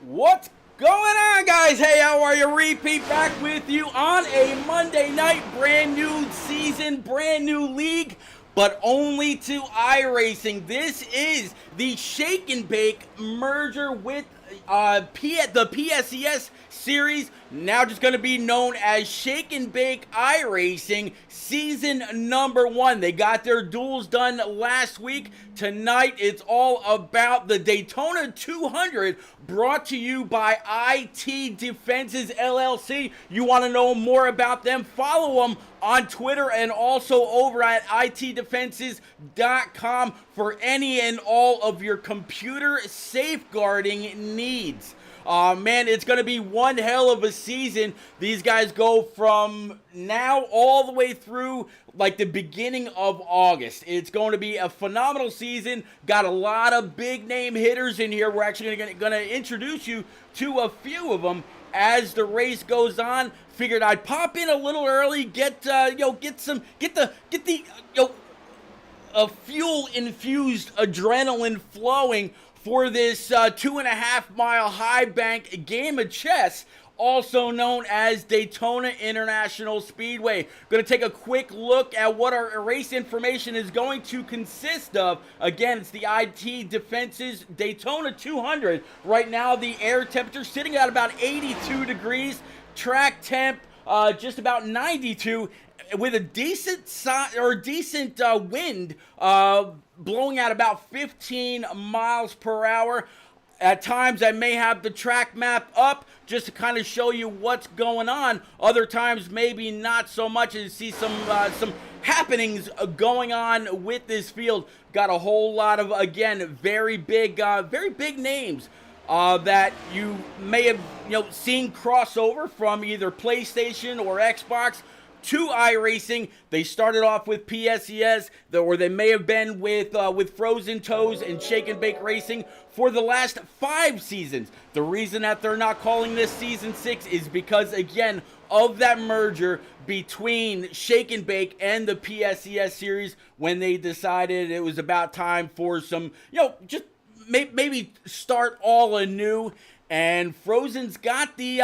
What's going on, guys? Hey, how are you? Repeat back with you on a Monday night. Brand new season, brand new league, but only to iRacing. This is the Shake and Bake merger with the PSES series, now just going to be known as Shake and Bake iRacing season number 1. They got their duels done last week. Tonight it's all about the Daytona 200, brought to you by IT Defenses LLC. You want to know more about them? Follow them on Twitter and also over at itdefenses.com for any and all of your computer safeguarding needs. Man, it's going to be one hell of a season. These guys go from now all the way through like the beginning of August. It's going to be a phenomenal season. Got a lot of big name hitters in here. We're actually going to introduce you to a few of them as the race goes on. Figured I'd pop in a little early, get the fuel infused adrenaline flowing for this 2.5 mile high bank game of chess, also known as Daytona International Speedway. Going to take a quick look at what our race information is going to consist of. Again, it's the IT Defenses Daytona 200. Right now, the air temperature sitting at about 82 degrees. Track temp, just about 92, with a decent wind blowing at about 15 miles per hour. At times I may have the track map up just to kind of show you what's going on. Other times maybe not so much, and see some happenings going on with this field. Got a whole lot of, again, very big names that you may have seen crossover from either PlayStation or Xbox to iRacing. They started off with PSES, or they may have been with Frozen Toes and Shake and Bake Racing for the last 5 seasons. The reason that they're not calling this season 6 is because, again, of that merger between Shake and Bake and the PSES series, when they decided it was about time for some, just maybe start all anew. And Frozen's got the,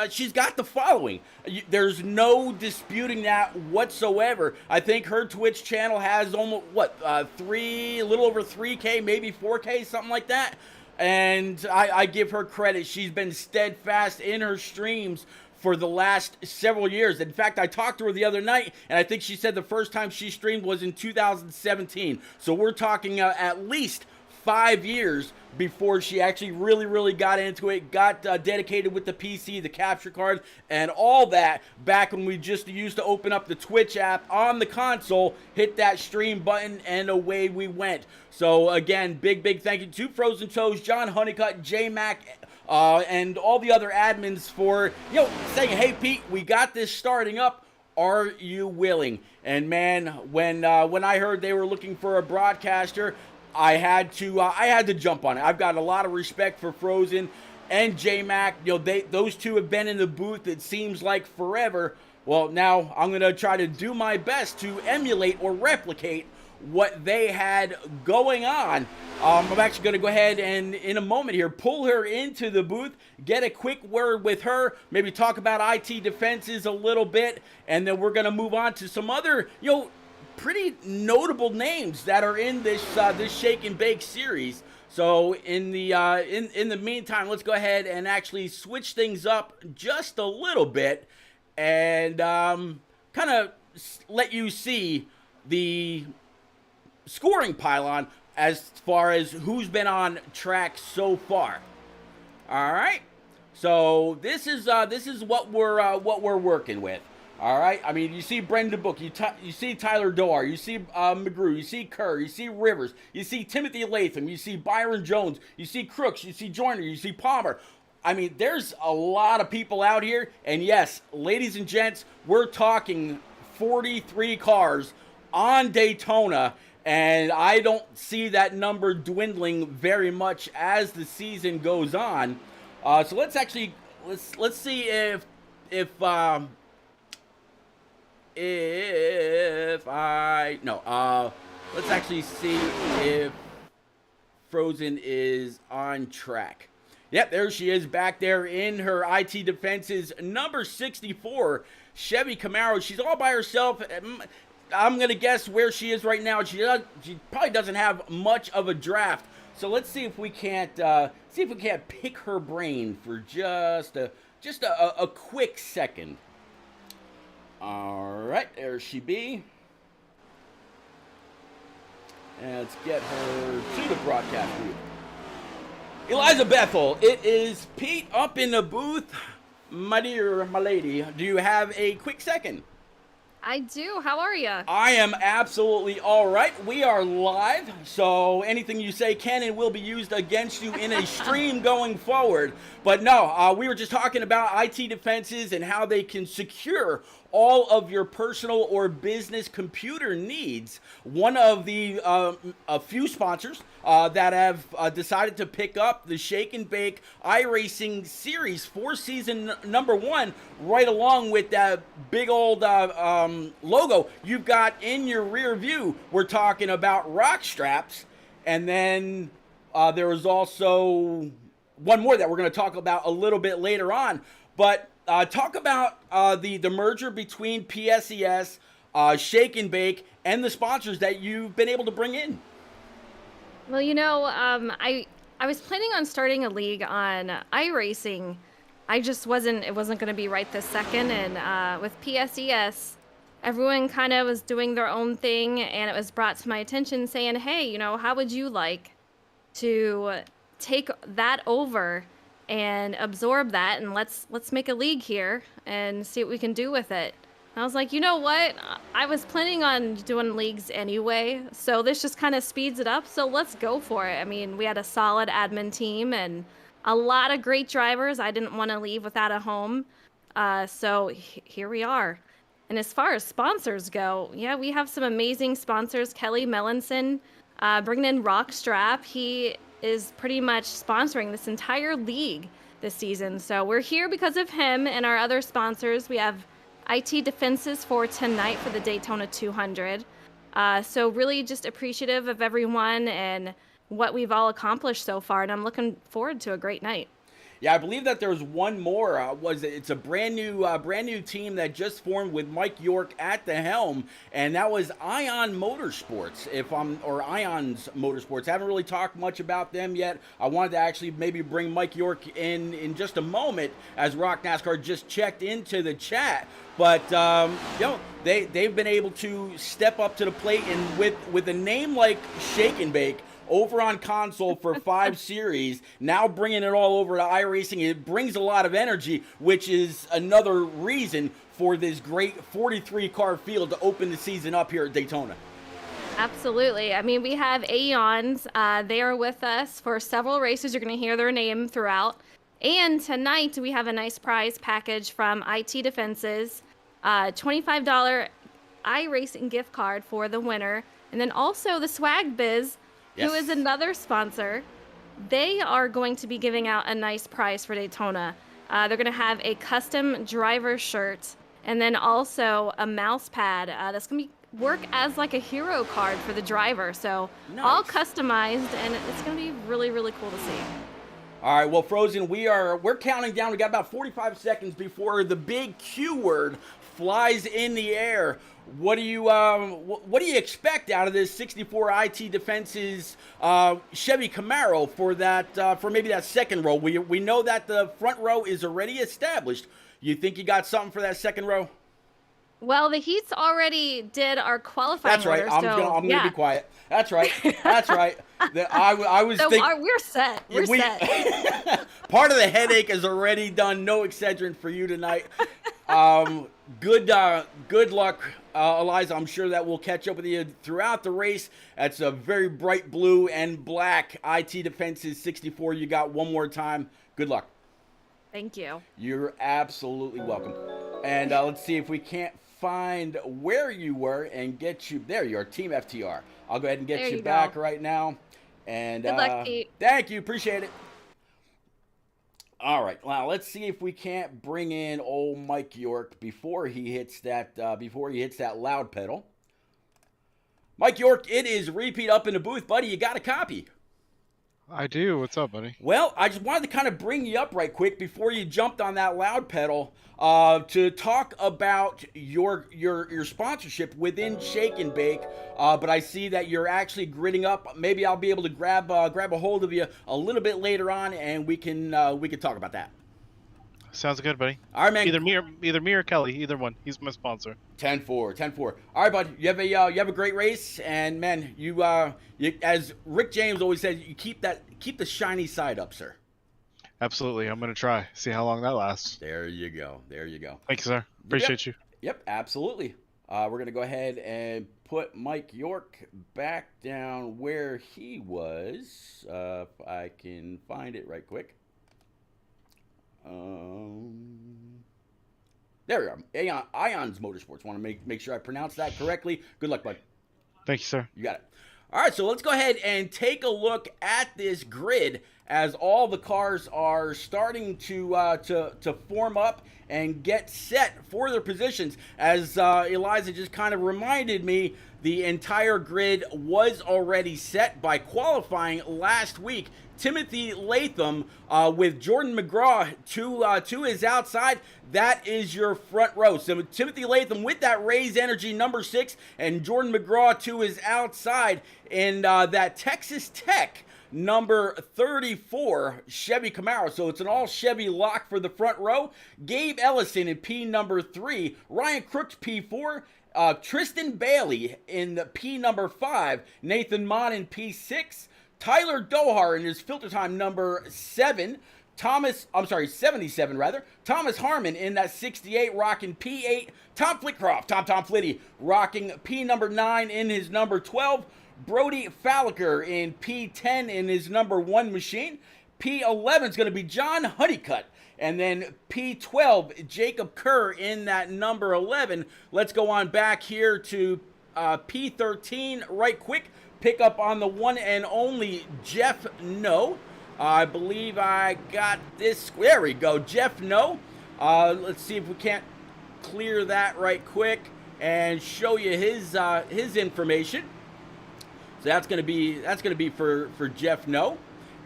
she's got the following. There's no disputing that whatsoever. I think her Twitch channel has almost, a little over 3K, maybe 4K, something like that. And I give her credit. She's been steadfast in her streams for the last several years. In fact, I talked to her the other night, and I think she said the first time she streamed was in 2017. So we're talking at least 5 years before she actually really got into it, got dedicated with the PC, the capture card, and all that back when we just used to open up the Twitch app on the console, hit that stream button, and away we went. So again, big thank you to Frozen Toes, John Honeycutt, J-Mac, and all the other admins for saying, hey Pete, we got this starting up. Are you willing? And man, when I heard they were looking for a broadcaster, I had to jump on it. I've got a lot of respect for Frozen and J-Mac. Those two have been in the booth, it seems like, forever. Well, now I'm going to try to do my best to emulate or replicate what they had going on. I'm actually going to go ahead and, in a moment here, pull her into the booth, get a quick word with her, maybe talk about IT Defenses a little bit, and then we're going to move on to some other, pretty notable names that are in this Shake and Bake series. So in the meantime, let's go ahead and actually switch things up just a little bit and kind of let you see the scoring pylon as far as who's been on track so far. All right, so this is what we're working with. All right, I mean, you see Brendan Book, you see Tyler Doar, you see McGrew, you see Kerr, you see Rivers, you see Timothy Latham, you see Byron Jones, you see Crooks, you see Joyner, you see Palmer. I mean, there's a lot of people out here, and yes, ladies and gents, we're talking 43 cars on Daytona, and I don't see that number dwindling very much as the season goes on. So let's see if let's actually see if Frozen is on track. Yep, there she is back there in her IT Defense's number 64 Chevy Camaro. She's all by herself. I'm going to guess where she is right now. She probably doesn't have much of a draft. So let's see if we can't pick her brain for just a quick second. All right, there she be. And let's get her to the broadcast booth. Eliza Bethel, it is Pete up in the booth. My dear, my lady, do you have a quick second? I do. How are you? I am absolutely all right. We are live, so anything you say can and will be used against you in a stream going forward. But no, we were just talking about IT Defenses and how they can secure all of your personal or business computer needs. One of the a few sponsors that have decided to pick up the Shake and Bake iRacing Series for season number 1, right along with that big old logo you've got in your rear view. We're talking about rock straps, and then there was also one more that we're going to talk about a little bit later on. But talk about the merger between PSES, Shake and Bake, and the sponsors that you've been able to bring in. Well, I was planning on starting a league on iRacing. It wasn't going to be right this second. And with PSES, everyone kind of was doing their own thing, and it was brought to my attention saying, hey, how would you like to take that over and absorb that, and let's make a league here and see what we can do with it. And I was like, you know what? I was planning on doing leagues anyway, so this just kind of speeds it up, so let's go for it. I mean, we had a solid admin team and a lot of great drivers. I didn't want to leave without a home, so here we are. And as far as sponsors go, yeah, we have some amazing sponsors. Kelly Melanson, bringing in Rockstrap. He is pretty much sponsoring this entire league this season. So we're here because of him and our other sponsors. We have IT Defenses for tonight for the Daytona 200. So really just appreciative of everyone and what we've all accomplished so far. And I'm looking forward to a great night. Yeah, I believe that there's one more. It's a brand new team that just formed with Mike York at the helm, and that was Ion Motorsports. Ion's Motorsports. I haven't really talked much about them yet. I wanted to actually maybe bring Mike York in just a moment as Rock NASCAR just checked into the chat. But they've been able to step up to the plate, and with a name like Shake and Bake over on console for 5 series, now bringing it all over to iRacing, it brings a lot of energy, which is another reason for this great 43 car field to open the season up here at Daytona. Absolutely. I mean, we have Aeons. They are with us for several races. You're going to hear their name throughout. And tonight we have a nice prize package from IT Defenses, $25 iRacing gift card for the winner, and then also the Swag Biz, yes, who is another sponsor. They are going to be giving out a nice prize for Daytona. They're going to have a custom driver shirt and then also a mouse pad that's going to work as like a hero card for the driver. So nice, all customized, and it's going to be really, really cool to see. All right, well, Frozen, we're counting down. We got about 45 seconds before the big Q word flies in the air. What do you expect out of this 64 IT Defenses Chevy Camaro for maybe that second row? We know that the front row is already established. You think you got something for that second row? Well, the Heats already did our qualifying. That's right. Order, I'm gonna be quiet. That's right. That's right. I was thinking we're set. We're set. Part of the headache is already done. No Excedrin for you tonight. Good luck, Eliza. I'm sure that we'll catch up with you throughout the race. That's a very bright blue and black IT Defenses 64. You got one more time. Good luck. Thank you. You're absolutely welcome. And let's see if we can't find where you were and get you. There you are, Team FTR. I'll go ahead and get you back right now. And good luck, Pete. Thank you. Appreciate it. All right. Now let's see if we can't bring in old Mike York before he hits that loud pedal. Mike York, it is Repeat up in the booth, buddy. You got a copy. I do. What's up, buddy? Well, I just wanted to kind of bring you up right quick before you jumped on that loud pedal to talk about your sponsorship within Shake and Bake. But I see that you're actually gridding up. Maybe I'll be able to grab a hold of you a little bit later on, and we can talk about that. Sounds good, buddy. All right, man. Either me or Kelly, either one. He's my sponsor. 10-4, 10-4. All right, bud. You have a great race, and man, you as Rick James always said, you keep the shiny side up, sir. Absolutely. I'm gonna try. See how long that lasts. There you go. Thank you, sir. Appreciate you. Yep, absolutely. We're gonna go ahead and put Mike York back down where he was. If I can find it right quick. There we are. Ions Motorsports. Want to make sure I pronounce that correctly. Good luck, bud. Thank you, sir. You got it. All right, so let's go ahead and take a look at this grid as all the cars are starting to form up and get set for their positions. As Eliza just kind of reminded me, the entire grid was already set by qualifying last week. Timothy Latham with Jordan McGraw to his outside. That is your front row. So Timothy Latham with that Raise Energy number 6 and Jordan McGraw to his outside in that Texas Tech number 34 Chevy Camaro. So it's an all Chevy lock for the front row. Gabe Ellison in P number 3, Ryan Crooks P4, Tristan Bailey in the P number 5, Nathan Mon in P6, Tyler Dohar in his filter time number 77 rather. Thomas Harmon in that 68 rocking P8. Tom Flitcroft, Tom Flitty rocking P number 9 in his number 12. Brody Falliker in P10 in his number 1 machine. P11 is going to be John Honeycutt. And then P12, Jacob Kerr in that number 11. Let's go on back here to P13 right quick. Pick up on the one and only Jeff No. I believe I got this. There we go, Jeff No. Let's see if we can't clear that right quick and show you his information. So that's gonna be for Jeff No.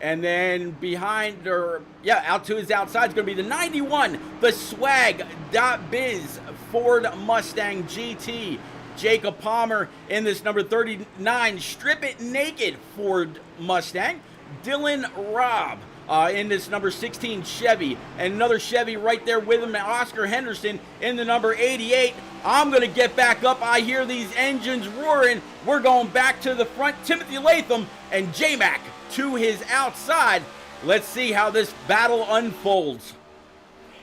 And then behind, out to his outside is going to be the 91, the Swag.biz Ford Mustang GT. Jacob Palmer in this number 39, Strip It Naked Ford Mustang. Dylan Robb in this number 16 Chevy. And another Chevy right there with him, Oscar Henderson in the number 88. I'm going to get back up. I hear these engines roaring. We're going back to the front. Timothy Latham and J-Mac to his outside. Let's see how this battle unfolds.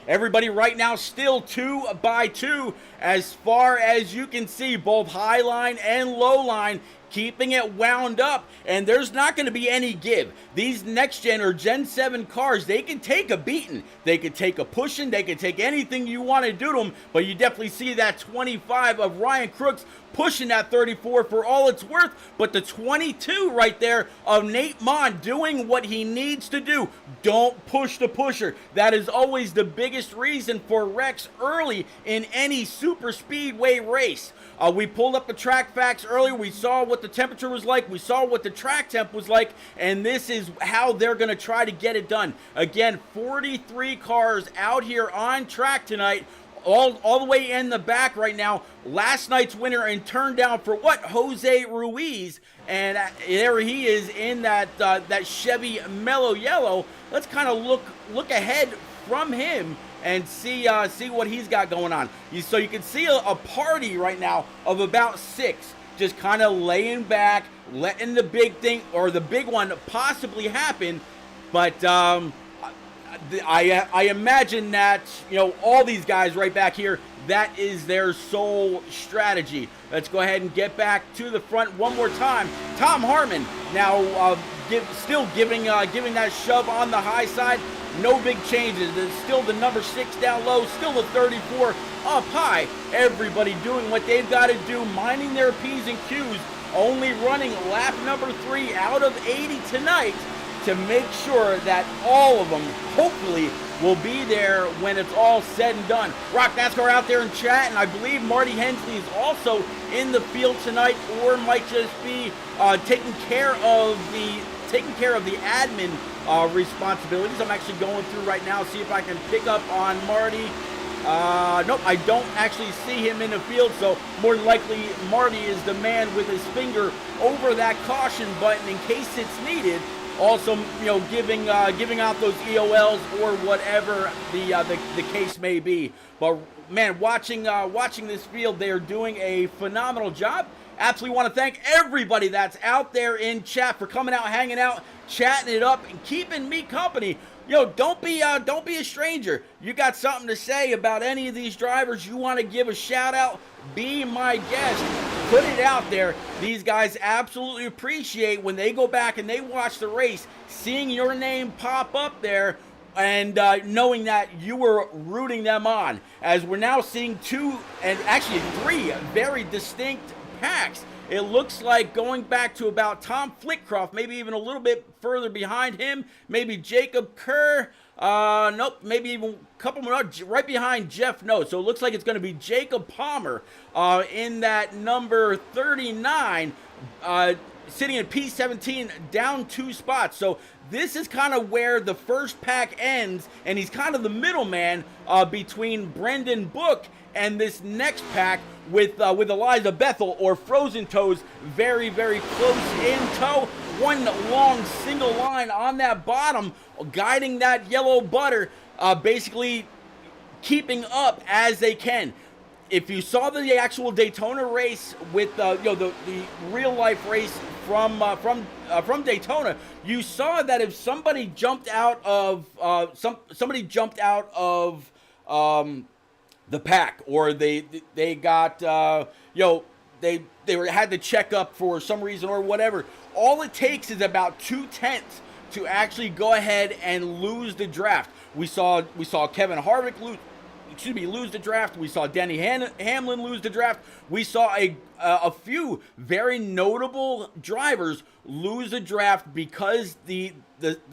Everybody right now still 2 by 2 as far as you can see, both high line and low line, keeping it wound up, and there's not going to be any give. These next gen or Gen 7 cars, they can take a beating, they can take a pushing, they can take anything you want to do to them, but you definitely see that 25 of Ryan Crooks pushing that 34 for all it's worth, but the 22 right there of Nate Mon doing what he needs to do. Don't push the pusher. That is always the biggest reason for wrecks early in any super speedway race. We pulled up the track facts earlier. We saw what the temperature was like. We saw what the track temp was like, and this is how they're going to try to get it done. Again, 43 cars out here on track tonight. All the way in the back right now. Last night's winner and turned down for what? Jose Ruiz. And there he is in that Chevy Mellow Yellow. Let's kind of look ahead from him and see what he's got going on. So you can see a party right now of about 6, just kind of laying back, letting the big thing or the big one possibly happen. But I imagine that, all these guys right back here, that is their sole strategy. Let's go ahead and get back to the front one more time. Tom Harmon now still giving that shove on the high side. No big changes. It's still the number 6 down low, still the 34 up high. Everybody doing what they've got to do, minding their P's and Q's, only running lap number 3 out of 80 tonight to make sure that all of them, hopefully, will be there when it's all said and done. Rock NASCAR out there in chat, and I believe Marty Hensley is also in the field tonight, or might just be taking care of the taking care of the admin responsibilities. I'm actually going through right now, see if I can pick up on Marty. Nope, I don't actually see him in the field, so more than likely Marty is the man with his finger over that caution button in case it's needed. Also, you know, giving out those EOLs or whatever the case may be. But man, watching this field, they are doing a phenomenal job. Absolutely want to thank everybody that's out there in chat for coming out, hanging out, chatting it up, and keeping me company. Yo, don't be a stranger. You got something to say about any of these drivers you want to give a shout out, be my guest. Put it out there. These guys absolutely appreciate when they go back and they watch the race, seeing your name pop up there and knowing that you were rooting them on. As we're now seeing 2 and actually 3 very distinct packs. It looks like going back to about Tom Flitcroft, maybe even a little bit further behind him, maybe Jacob Kerr, nope, maybe even a couple more, right behind Jeff No. So it looks like it's going to be Jacob Palmer in that number 39, sitting in P17, down 2 spots. So this is kind of where the first pack ends, and he's kind of the middleman between Brendan Book and this next pack with Eliza Bethel or Frozen Toes very, very close in tow. One long single line on that bottom, guiding that yellow butter, basically keeping up as they can. If you saw the actual Daytona race with the real life race from Daytona, you saw that if somebody jumped out of the pack, or they got they had to check up for some reason or whatever, all it takes is about 2/10 to actually go ahead and lose the draft. We saw Kevin Harvick lose the draft. We saw Denny Hamlin lose the draft. We saw a few very notable drivers lose the draft because the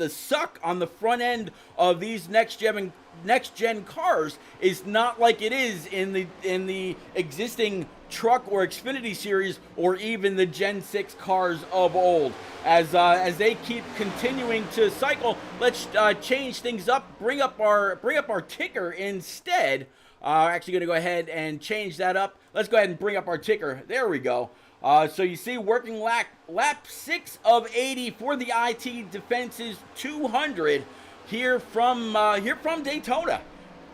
suck on the front end of these next gen cars is not like it is in the existing truck or Xfinity series or even the Gen 6 cars of old. As they keep continuing to cycle, let's change things up. Bring up our ticker instead. Actually going to go ahead and change that up. Let's go ahead and bring up our ticker. There we go. So you see, working lap 6 of 80 for the IT Defenses 200 here from Daytona.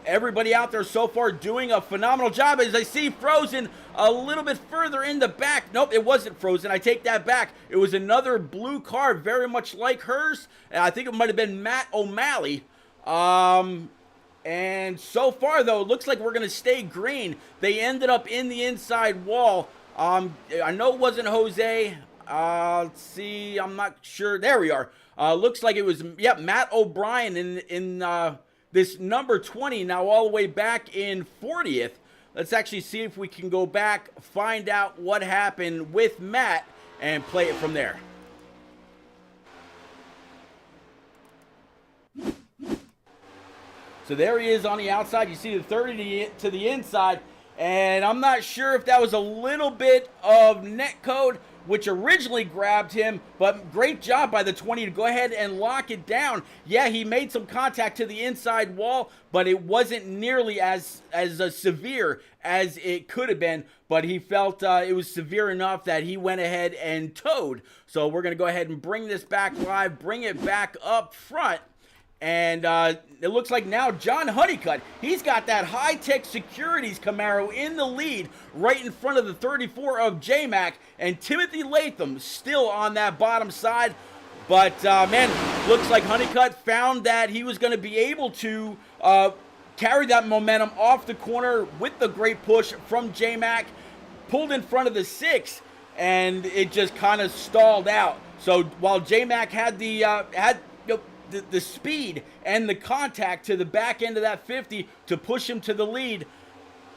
Everybody out there so far doing a phenomenal job. As I see Frozen a little bit further in the back. Nope, it wasn't Frozen. I take that back. It was another blue car very much like hers. And I think it might have been Matt O'Malley. And so far, though, it looks like we're going to stay green. They ended up in the inside wall. I know it wasn't Jose. Let's see. I'm not sure. There we are. Looks like it was, Matt O'Brien in this number 20, now all the way back in 40th. Let's actually see if we can go back, find out what happened with Matt, and play it from there. So there he is on the outside. You see the 30 to the inside, and I'm not sure if that was a little bit of netcode, which originally grabbed him, but great job by the 20 to go ahead and lock it down. Yeah, he made some contact to the inside wall, but it wasn't nearly as severe as it could have been, but he felt it was severe enough that he went ahead and towed. So we're going to go ahead and bring this back live, bring it back up front. And it looks like now John Honeycutt, he's got that high-tech securities Camaro in the lead right in front of the 34 of J-Mac. And Timothy Latham still on that bottom side. But, man, looks like Honeycutt found that he was going to be able to carry that momentum off the corner with the great push from J-Mac. Pulled in front of the 6, and it just kind of stalled out. So while J-Mac had the speed and the contact to the back end of that 50 to push him to the lead,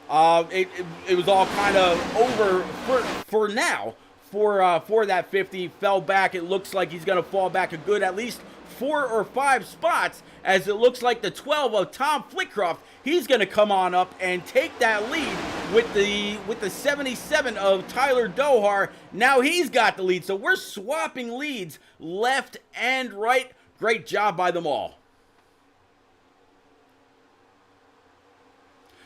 it was all kind of over for now for that 50. Fell back. It looks like he's going to fall back a good at least 4 or 5 spots, as it looks like the 12 of Tom Flitcroft, He's going to come on up and take that lead with the 77 of Tyler Dohar. Now he's got the lead. So we're swapping leads left and right. Great job by them all.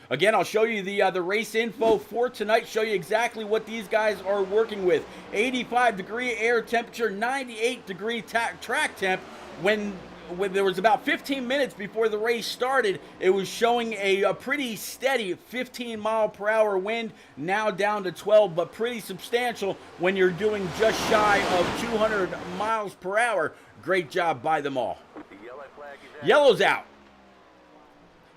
Again, I'll show you the race info for tonight, show you exactly what these guys are working with. 85-degree air temperature, 98-degree track temp. When there was about 15 minutes before the race started, it was showing a pretty steady 15-mile-per-hour wind, now down to 12, but pretty substantial when you're doing just shy of 200 miles per hour. Great job by them all. Yellow's out.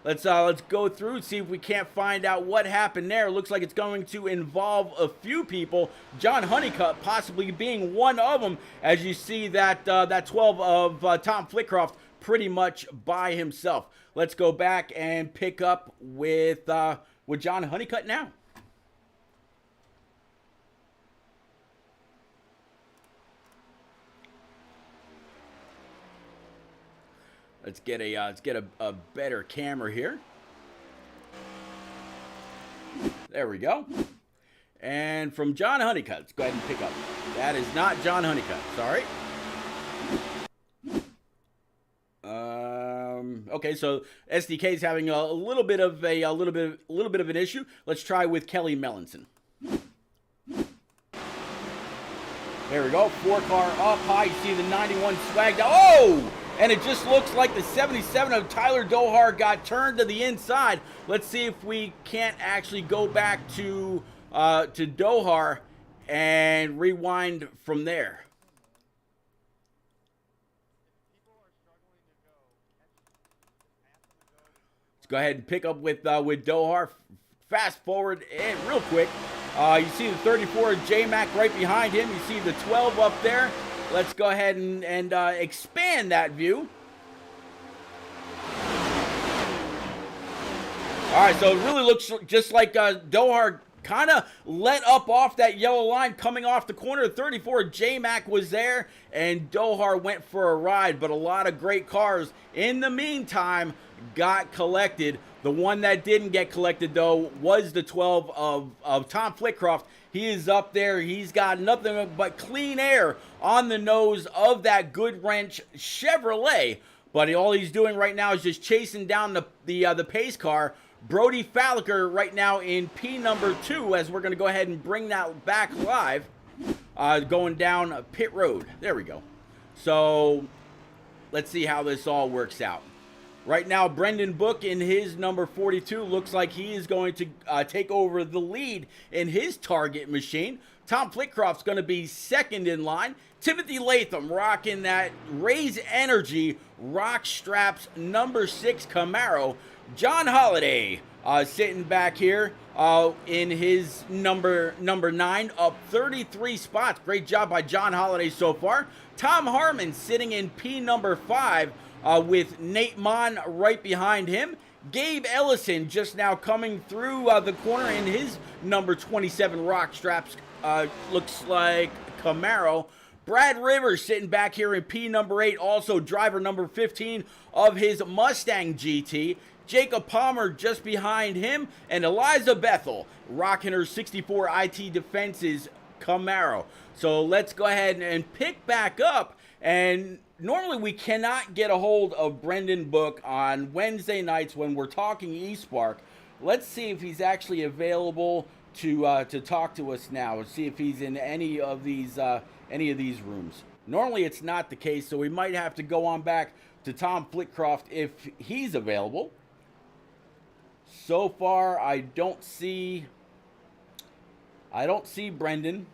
Let's go through and see if we can't find out what happened there. Looks like it's going to involve a few people. John Honeycutt possibly being one of them, as you see that 12 of Tom Flitcroft pretty much by himself. Let's go back and pick up with John Honeycutt now. Let's get a better camera here. There we go. And from John Honeycutt, let's go ahead and pick up. That is not John Honeycutt. Sorry. Okay, so SDK is having a little bit of an issue. Let's try with Kelly Mellinson. There we go. 4-car up high. You see the 91 swag down. Oh! And it just looks like the 77 of Tyler Dohar got turned to the inside. Let's see if we can't actually go back to Dohar and rewind from there. Let's go ahead and pick up with Dohar. Fast forward and real quick. You see the 34 J-Mac right behind him. You see the 12 up there. Let's go ahead and expand that view. All right, so it really looks just like Dohar kind of let up off that yellow line coming off the corner. 34 J-Mac was there, and Dohar went for a ride, but a lot of great cars in the meantime got collected. The one that didn't get collected, though, was the 12 of Tom Flitcroft. He is up there. He's got nothing but clean air on the nose of that Good Wrench Chevrolet. But all he's doing right now is just chasing down the pace car. Brody Falliker right now in P number 2, as we're going to go ahead and bring that back live, going down pit road. There we go. So let's see how this all works out. Right now, Brendan Book in his number 42 looks like he is going to take over the lead in his target machine. Tom Flitcroft's going to be second in line. Timothy Latham rocking that Raise Energy Rock Straps number 6 Camaro. John Holliday sitting back here in his number 9, up 33 spots. Great job by John Holliday so far. Tom Harmon sitting in P number 5. With Nate Mon right behind him. Gabe Ellison just now coming through the corner in his number 27 Rock Straps, looks like Camaro. Brad Rivers sitting back here in P number 8, also driver number 15 of his Mustang GT. Jacob Palmer just behind him, and Eliza Bethel rocking her 64 IT Defenses Camaro. So let's go ahead and pick back up. And normally we cannot get a hold of Brendan Book on Wednesday nights when we're talking eSpark. Let's see if he's actually available to talk to us now. Let's see if he's in any of these rooms. Normally it's not the case, so we might have to go on back to Tom Flitcroft if he's available. So far, I don't see Brendan.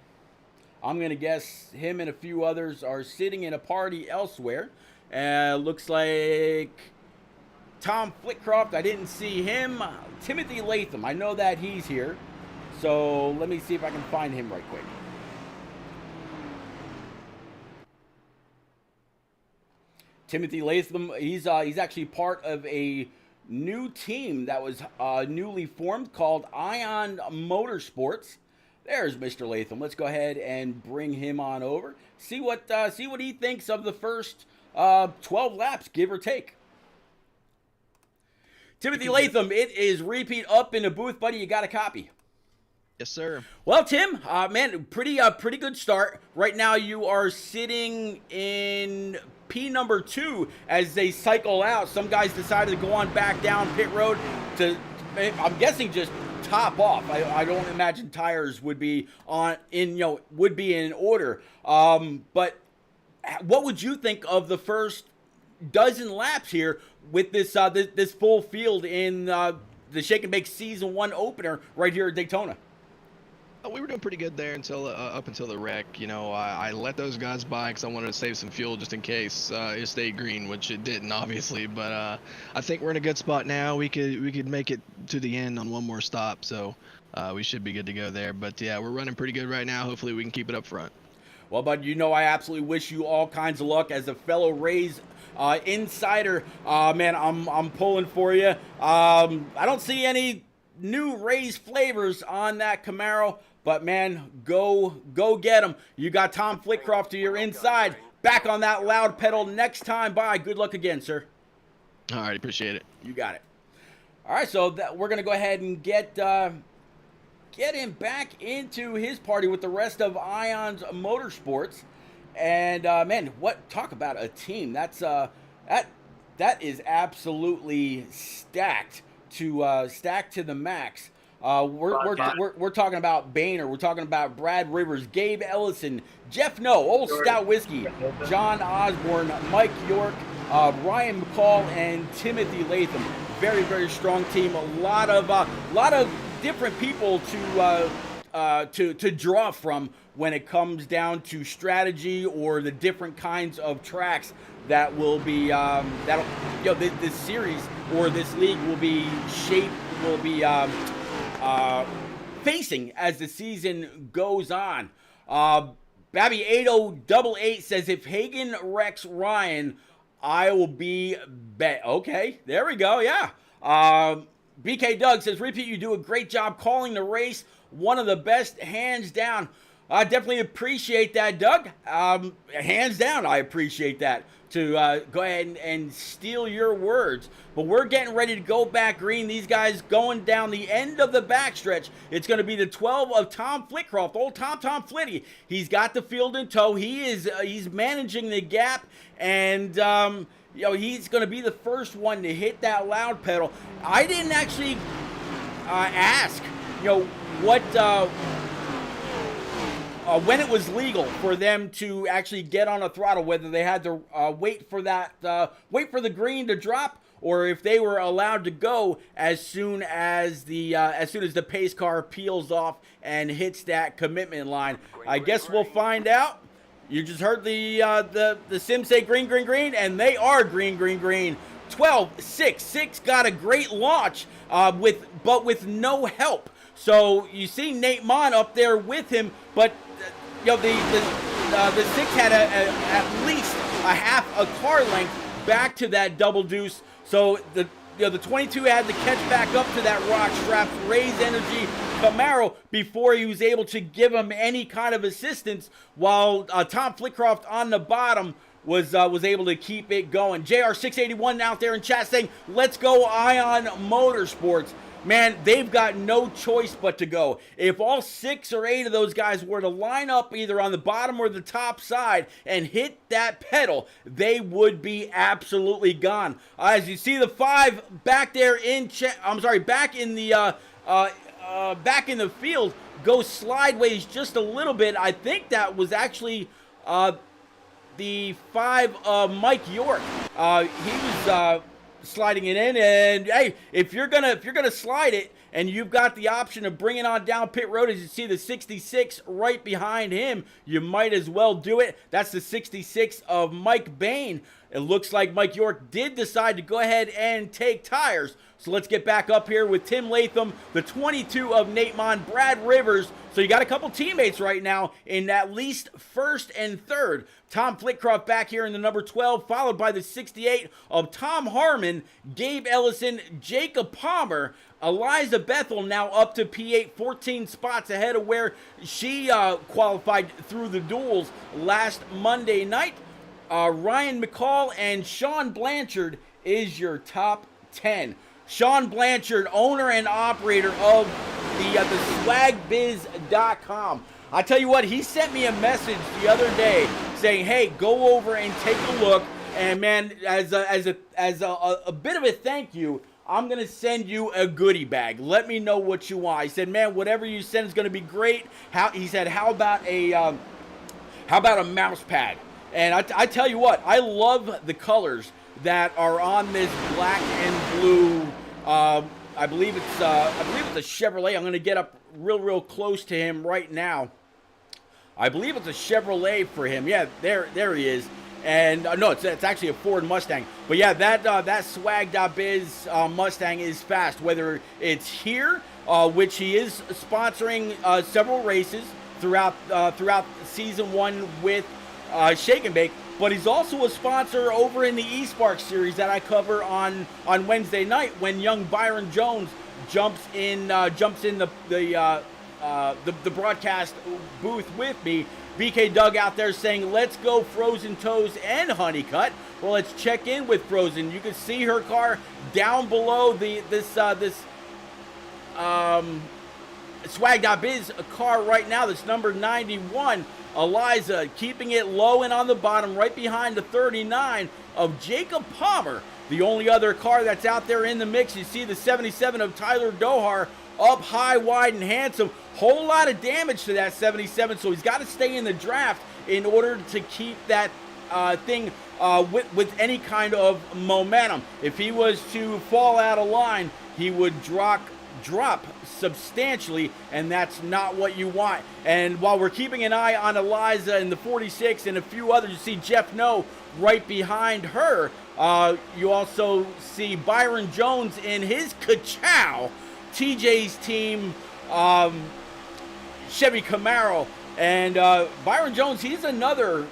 I'm going to guess him and a few others are sitting in a party elsewhere. Looks like Tom Flitcroft, I didn't see him. Timothy Latham, I know that he's here. So let me see if I can find him right quick. Timothy Latham, he's actually part of a new team that was newly formed called Ion Motorsports. There's Mr. Latham. Let's go ahead and bring him on over. See what he thinks of the first 12 laps, give or take. Timothy Latham, it is repeat up in the booth, buddy. You got a copy. Yes, sir. Well, Tim, man, pretty good start. Right now, you are sitting in P number 2 as they cycle out. Some guys decided to go on back down pit road to, I'm guessing, just top off. I don't imagine tires would be in order. But what would you think of the first dozen laps here with this this full field in the Shake and Bake Season 1 opener right here at Daytona? We were doing pretty good there until up until the wreck. You know, I let those guys by because I wanted to save some fuel just in case it stayed green, which it didn't, obviously. But I think we're in a good spot now. We could make it to the end on one more stop, so we should be good to go there. But yeah, we're running pretty good right now. Hopefully, we can keep it up front. Well, bud, you know I absolutely wish you all kinds of luck as a fellow Rays insider. Man, I'm pulling for you. I don't see any new Rays flavors on that Camaro. But, man, go get them. You got Tom Flitcroft to your inside. Back on that loud pedal next time. Bye. Good luck again, sir. All right. Appreciate it. You got it. All right, so we're going to go ahead and get him back into his party with the rest of Ions Motorsports. And, man, talk about a team. That's that is absolutely stacked to the max. We're talking about Boehner. We're talking about Brad Rivers, Gabe Ellison, Jeff No, Old Stout Whiskey, John Osborne, Mike York, Ryan McCall, and Timothy Latham. Very, very strong team. A lot of different people to draw from when it comes down to strategy or the different kinds of tracks that will be this series or this league will be facing as the season goes on. Babby 8088 says, if Hagan wrecks Ryan, I will be bet. Okay, there we go. Yeah. BK Doug says, repeat, you do a great job calling the race. One of the best, hands down. I definitely appreciate that, Doug. Hands down, I appreciate that. To go ahead and steal your words. But we're getting ready to go back green. These guys going down the end of the backstretch. It's going to be the 12 of Tom Flitcroft, old Tom Flitty. He's got the field in tow. He's managing the gap, and he's going to be the first one to hit that loud pedal. I didn't actually ask, when it was legal for them to actually get on a throttle, whether they had to wait for the green to drop, or if they were allowed to go as soon as the pace car peels off and hits that commitment line. I guess we'll find out. You just heard the sim say green, green, green, and they are green, green, green. 12-6 got a great launch with no help. So you see Nate Mon up there with him, but the 6 had at least a half a car length back to that double deuce. So the 22 had to catch back up to that rock strapped Raise Energy Camaro before he was able to give him any kind of assistance, while Tom Flitcroft on the bottom was able to keep it going. JR681 out there in chat saying, let's go Ion Motorsports. Man, they've got no choice but to go. If all 6 or 8 of those guys were to line up either on the bottom or the top side and hit that pedal, they would be absolutely gone. As you see the 5 back there back in the field, go sideways just a little bit. I think that was actually the 5 Mike York. He was sliding it in, and hey, if you're gonna slide it and you've got the option of bringing on down pit road, as you see the 66 right behind him, you might as well do it. That's the 66 of Mike Bain. It looks like Mike York did decide to go ahead and take tires. So let's get back up here with Tim Latham, the 22 of Nate Mon, Brad Rivers. So you got a couple teammates right now in at least first and third. Tom Flitcroft back here in the number 12, followed by the 68 of Tom Harmon, Gabe Ellison, Jacob Palmer, Eliza Bethel now up to P8, 14 spots ahead of where she qualified through the duels last Monday night. Ryan McCall and Sean Blanchard is your top 10. Sean Blanchard, owner and operator of the swagbiz.com. I tell you what, he sent me a message the other day saying, hey, go over and take a look. And man, as a bit of a thank you, I'm going to send you a goodie bag. Let me know what you want. He said, man, whatever you send is going to be great. He said, how about a mouse pad? And I tell you what, I love the colors that are on this black and blue. I believe it's a Chevrolet. I'm going to get up real close to him right now. I believe it's a Chevrolet for him. Yeah, there he is. And no, it's actually a Ford Mustang. But yeah, that swag.biz Mustang is fast. Whether it's here, which he is sponsoring several races throughout season 1 with Shake and Bake, but he's also a sponsor over in the eSpark series that I cover on Wednesday night when young Byron Jones jumps in the broadcast booth with me. BK Doug out there saying, let's go Frozen Toes and Honeycut. Well, let's check in with Frozen. You can see her car down below this swag.biz car right now. That's number 91. Eliza keeping it low and on the bottom, right behind the 39 of Jacob Palmer. The only other car that's out there in the mix, you see the 77 of Tyler Dohar up high, wide, and handsome. Whole lot of damage to that 77, so he's got to stay in the draft in order to keep that thing with any kind of momentum. If he was to fall out of line, he would drop substantially, and that's not what you want. And while we're keeping an eye on Eliza and the 46 and a few others, you see Jeff No right behind her. You also see Byron Jones in his Ka-Chow, TJ's team, Chevy Camaro, and Byron Jones, he's another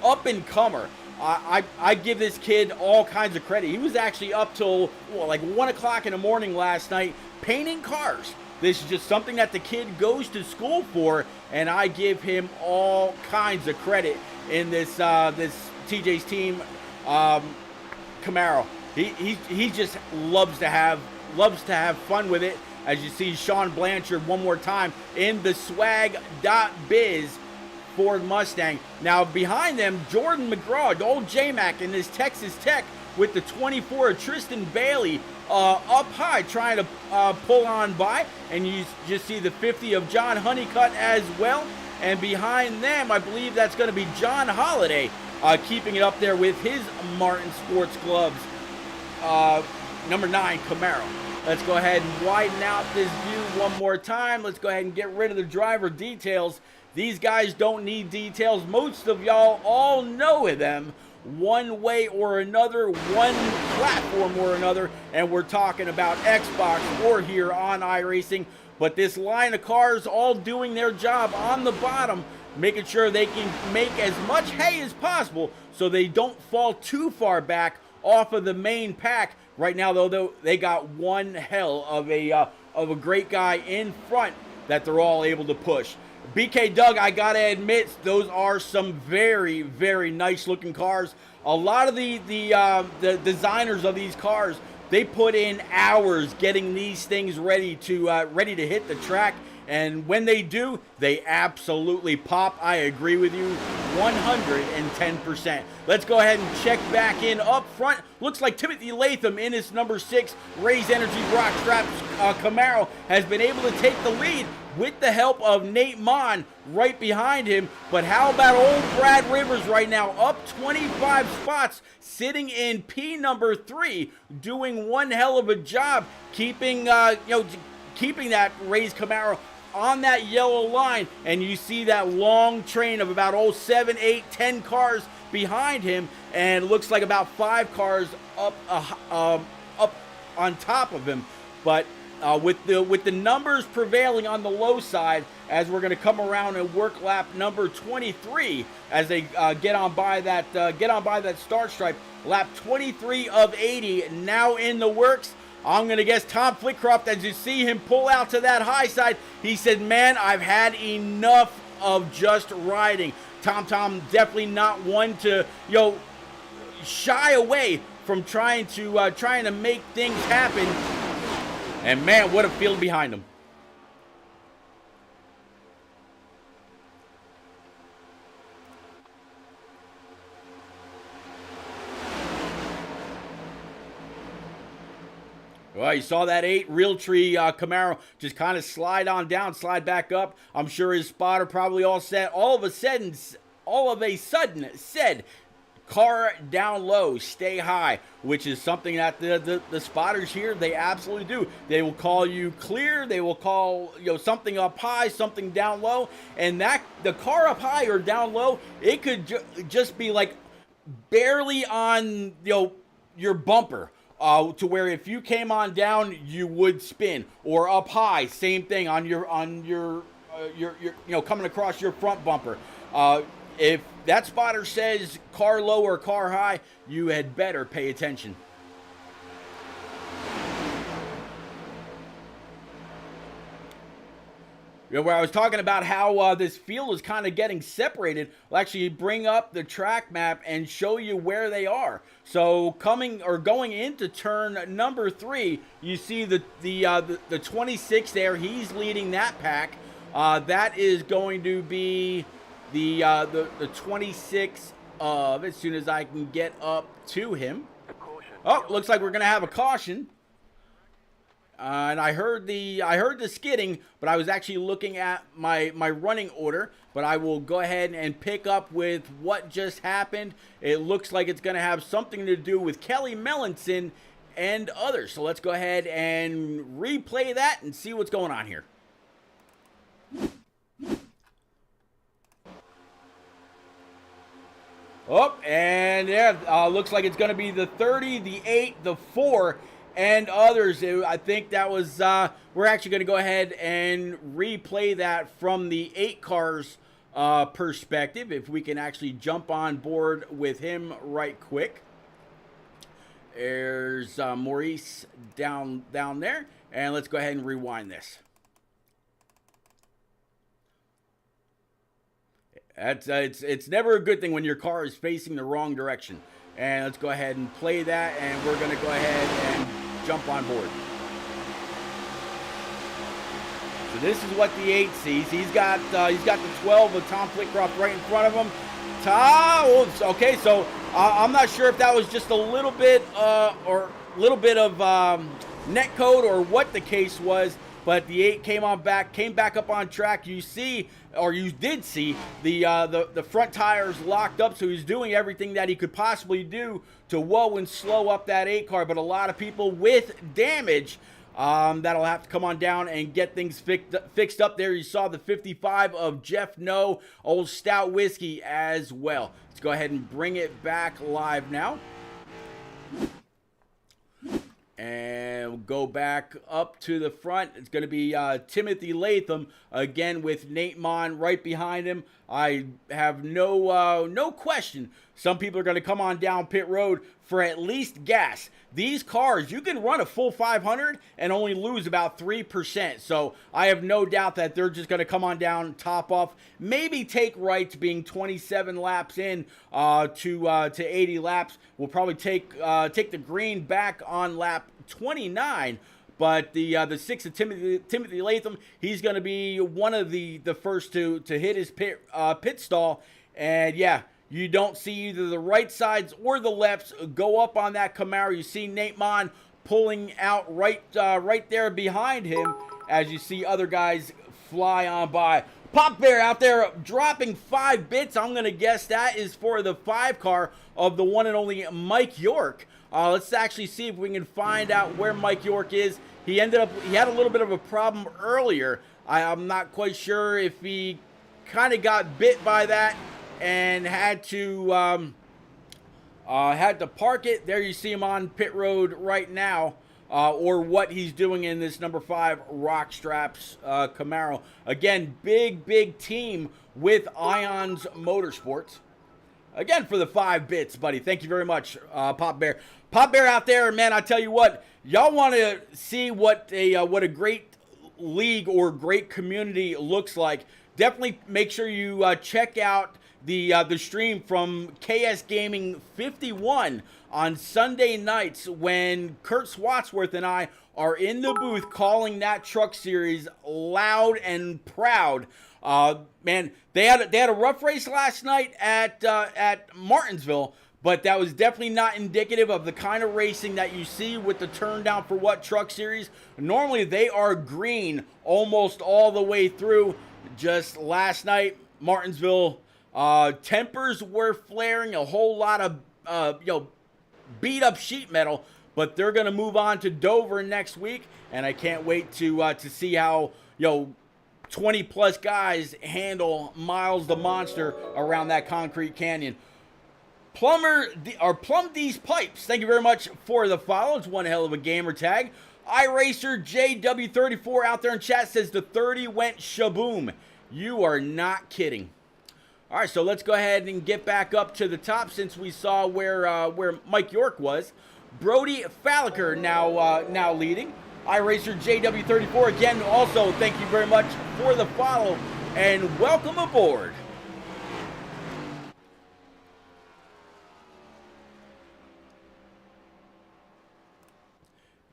up and comer. I give this kid all kinds of credit. He was actually up till like 1 o'clock in the morning last night painting cars. This is just something that the kid goes to school for, and I give him all kinds of credit in this TJ's team Camaro. He just loves to have fun with it. As you see Sean Blanchard one more time in the swag.biz Ford Mustang. Now behind them, Jordan McGraw, old J-Mac in his Texas Tech with the 24 of Tristan Bailey up high trying to pull on by. And you just see the 50 of John Honeycutt as well. And behind them, I believe that's going to be John Holiday keeping it up there with his Martin Sports Gloves. Number 9, Camaro. Let's go ahead and widen out this view one more time. Let's go ahead and get rid of the driver details. These guys don't need details. Most of y'all all know them one way or another, one platform or another, and we're talking about Xbox or here on iRacing. But this line of cars all doing their job on the bottom, making sure they can make as much hay as possible so they don't fall too far back off of the main pack. Right now, though, they got one hell of a great guy in front that they're all able to push. BK Doug, I gotta admit, those are some very, very nice looking cars. A lot of the designers of these cars, they put in hours getting these things ready to hit the track. And when they do, they absolutely pop. I agree with you 110%. Let's go ahead and check back in up front. Looks like Timothy Latham in his number 6 Raise Energy Rock Straps Camaro has been able to take the lead with the help of Nate Mon right behind him. But how about old Brad Rivers right now, up 25 spots, sitting in P number 3, doing one hell of a job keeping keeping that Raise Camaro on that yellow line. And you see that long train of about 7, 8, 10 cars behind him, and it looks like about 5 cars up on top of him. But with the numbers prevailing on the low side, as we're going to come around and work lap number 23 as they get on by that start stripe. Lap 23 of 80 now in the works. I'm going to guess Tom Flickcroft, as you see him pull out to that high side, he said, man, I've had enough of just riding. Tom definitely not one to, shy away from trying to make things happen. And man, what a field behind him. Well, you saw that 8 Realtree Camaro just kind of slide on down, slide back up. I'm sure his spotter probably all set. All of a sudden said, car down low, stay high, which is something that the spotters here, they absolutely do. They will call you clear. They will call, something up high, something down low. And that the car up high or down low, it could just be like barely on, your bumper. To where if you came on down, you would spin, or up high, same thing on your coming across your front bumper. If that spotter says car low or car high, you had better pay attention. Where I was talking about how this field is kind of getting separated, I'll actually bring up the track map and show you where they are. So going into turn number 3, you see the 26 there. He's leading that pack. That is going to be the 26 of, as soon as I can get up to him. Oh, looks like we're going to have a caution. And I heard the skidding, but I was actually looking at my running order. But I will go ahead and pick up with what just happened. It looks like it's going to have something to do with Kelly Melanson and others. So let's go ahead and replay that and see what's going on here. Oh, and yeah, looks like it's going to be the 30, the 8, the 4, and others. I think that was, we're actually going to go ahead and replay that from the 8 cars perspective, if we can actually jump on board with him right quick. There's Maurice down there, and let's go ahead and rewind this. It's never a good thing when your car is facing the wrong direction. And let's go ahead and play that, and we're going to go ahead and jump on board. So this is what the 8 sees. He's got the 12 of Tom Flitcroft right in front of him. Okay, so I'm not sure if that was just a little bit of net code or what the case was, but the 8 came back up on track. You see, or you did see, the front tires locked up, so he's doing everything that he could possibly do to whoa and slow up that 8 car. But a lot of people with damage that'll have to come on down and get things fixed up there. You saw the 55 of Jeff No, Old Stout Whiskey as well. Let's go ahead and bring it back live now. And we'll go back up to the front. It's going to be Timothy Latham again with Nate Mon right behind him. I have no question. Some people are going to come on down pit road for at least gas. These cars, you can run a full 500 and only lose about 3%. So I have no doubt that they're just going to come on down, top off, maybe take rights, being 27 laps in to 80 laps. We'll probably take the green back on lap 29. But the 6 of Timothy Latham, he's going to be one of the first to hit his pit stall. And yeah, you don't see either the right sides or the lefts go up on that Camaro. You see Nate Mon pulling out right there behind him as you see other guys fly on by. Pop Bear out there dropping 5 bits. I'm going to guess that is for the 5 car of the one and only Mike York. Let's actually see if we can find out where Mike York is. He had a little bit of a problem earlier. I'm not quite sure if he kind of got bit by that and had to park it. There you see him on pit road right now, or what he's doing in this number 5 Rock Straps Camaro. Again, big team with Ions Motorsports. Again, for the 5 bits, buddy. Thank you very much, Pop Bear. Pop Bear out there, man, I tell you what, y'all want to see what a great league or great community looks like. Definitely make sure you check out the stream from KS Gaming 51 on Sunday nights when Kurt Swatsworth and I are in the booth calling that truck series loud and proud. Man, they had a rough race last night at Martinsville, but that was definitely not indicative of the kind of racing that you see with the Turn Down for What truck series. Normally they are green almost all the way through. Just last night, Martinsville, tempers were flaring, a whole lot of beat up sheet metal, but they're going to move on to Dover next week, and I can't wait to see how 20 plus guys handle Miles the Monster around that concrete canyon. Plumb these pipes. Thank you very much for the follow. It's one hell of a gamer tag. iRacer JW34 out there in chat says the 30 went shaboom. You are not kidding. All right, so let's go ahead and get back up to the top since we saw where Mike York was. Brody Falliker now leading. iRacer JW34 again. Also, thank you very much for the follow and welcome aboard.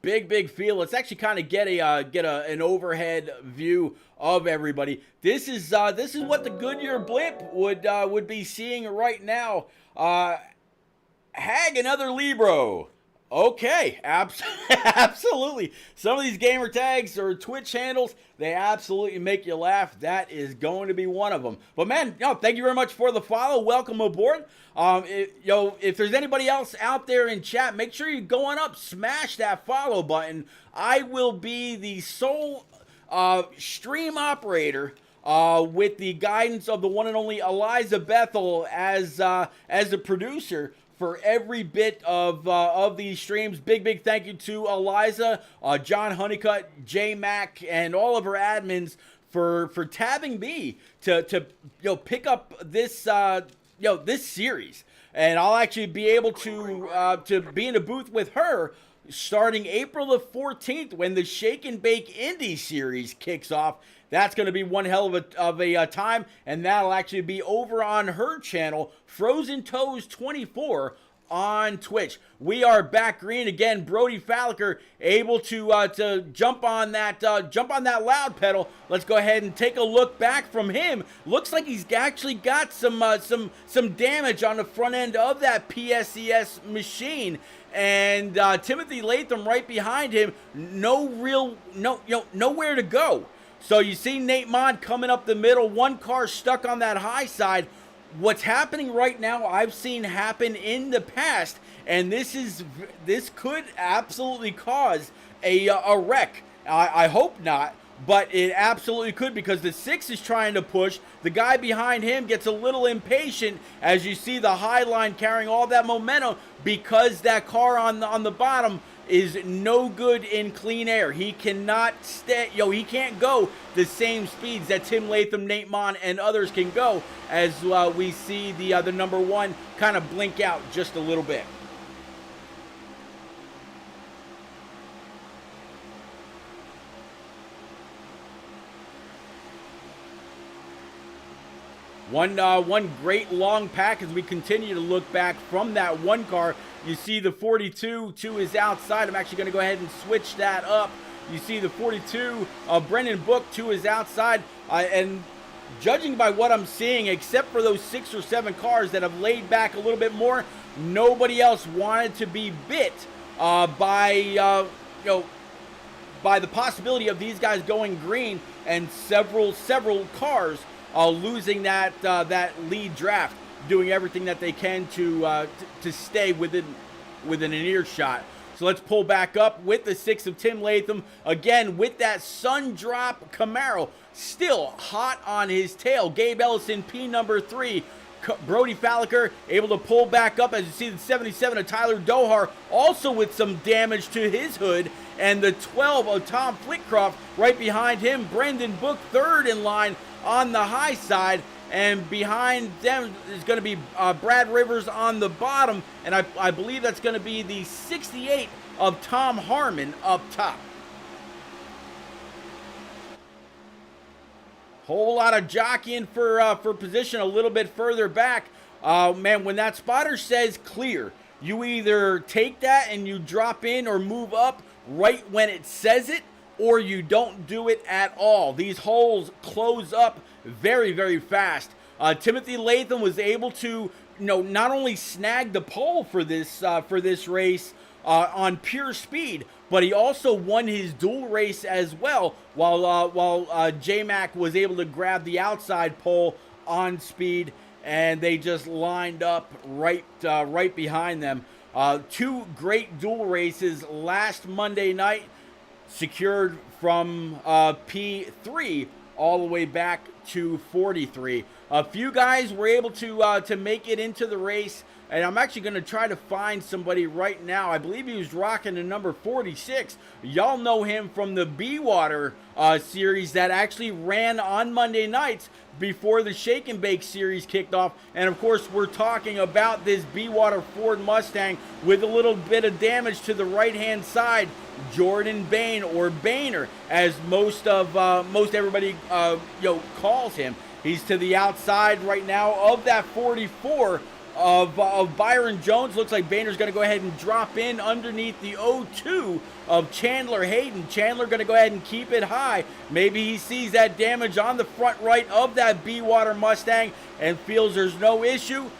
Big feel. Let's actually kind of get an overhead view of everybody. This is what the Goodyear blimp would be seeing right now. Hag another Libro. Okay, absolutely. Some of these gamer tags or Twitch handles, they absolutely make you laugh. That is going to be one of them. But man, thank you very much for the follow. Welcome aboard. If there's anybody else out there in chat, make sure you go on up, smash that follow button. I will be the sole stream operator with the guidance of the one and only Eliza Bethel as the producer for every bit of these streams. Big thank you to Eliza, John Honeycutt, J Mac, and all of her admins for tabbing me to pick up this this series. And I'll actually be able to be in a booth with her starting April the 14th when the Shake and Bake Indie series kicks off. That's going to be one hell of a time, and that'll actually be over on her channel, Frozen Toes 24 on Twitch. We are back green again. Brody Falliker able to jump on that loud pedal. Let's go ahead and take a look back from him. Looks like he's actually got some damage on the front end of that PSES machine. And Timothy Latham right behind him. Nowhere to go. So you see Nate Mond coming up the middle, one car stuck on that high side. What's happening right now, I've seen happen in the past, and this could absolutely cause a wreck. I hope not, but it absolutely could, because the 6 is trying to push. The guy behind him gets a little impatient as you see the high line carrying all that momentum, because that car on the bottom is no good in clean air. He cannot he can't go the same speeds that Tim Latham, Nate Mon, and others can go, as we see the number 1 kind of blink out just a little bit. One great long pack as we continue to look back from that one car. You see the 42 to his outside. I'm actually going to go ahead and switch that up. You see the 42 of Brendan Book to his outside. And judging by what I'm seeing, except for those 6 or 7 cars that have laid back a little bit more, nobody else wanted to be bit by the possibility of these guys going green, and several cars losing that lead draft, doing everything that they can to stay within an earshot. So let's pull back up with the 6 of Tim Latham again with that sun drop Camaro still hot on his tail. Gabe Ellison, P number 3. Brody Falliker able to pull back up, as you see the 77 of Tyler Dohar also with some damage to his hood, and the 12 of Tom Flitcroft right behind him. Brendan Book third in line on the high side, and behind them is going to be Brad Rivers on the bottom, and I believe that's going to be the 68 of Tom Harmon up top. Whole lot of jockeying for position a little bit further back. Man, when that spotter says clear, you either take that and you drop in or move up right when it says it, or you don't do it at all. These holes close up very, very fast. Timothy Latham was able to, not only snag the pole for this race on pure speed, but he also won his dual race as well, while J-Mac was able to grab the outside pole on speed, and they just lined up right behind them. Two great dual races last Monday night, secured from P3 all the way back to 43. A few guys were able to make it into the race, and I'm actually going to try to find somebody right now. I believe he was rocking the number 46. Y'all know him from the B-Water series that actually ran on Monday nights before the Shake and Bake series kicked off. And of course, we're talking about this B-Water Ford Mustang with a little bit of damage to the right-hand side. Jordan Bain, or Boehner, as most everybody calls him. He's to the outside right now of that 44 of Byron Jones. Looks like Boehner's going to go ahead and drop in underneath the 02 of Chandler Hayden. Chandler going to go ahead and keep it high. Maybe he sees that damage on the front right of that B-Water Mustang and feels there's no issue.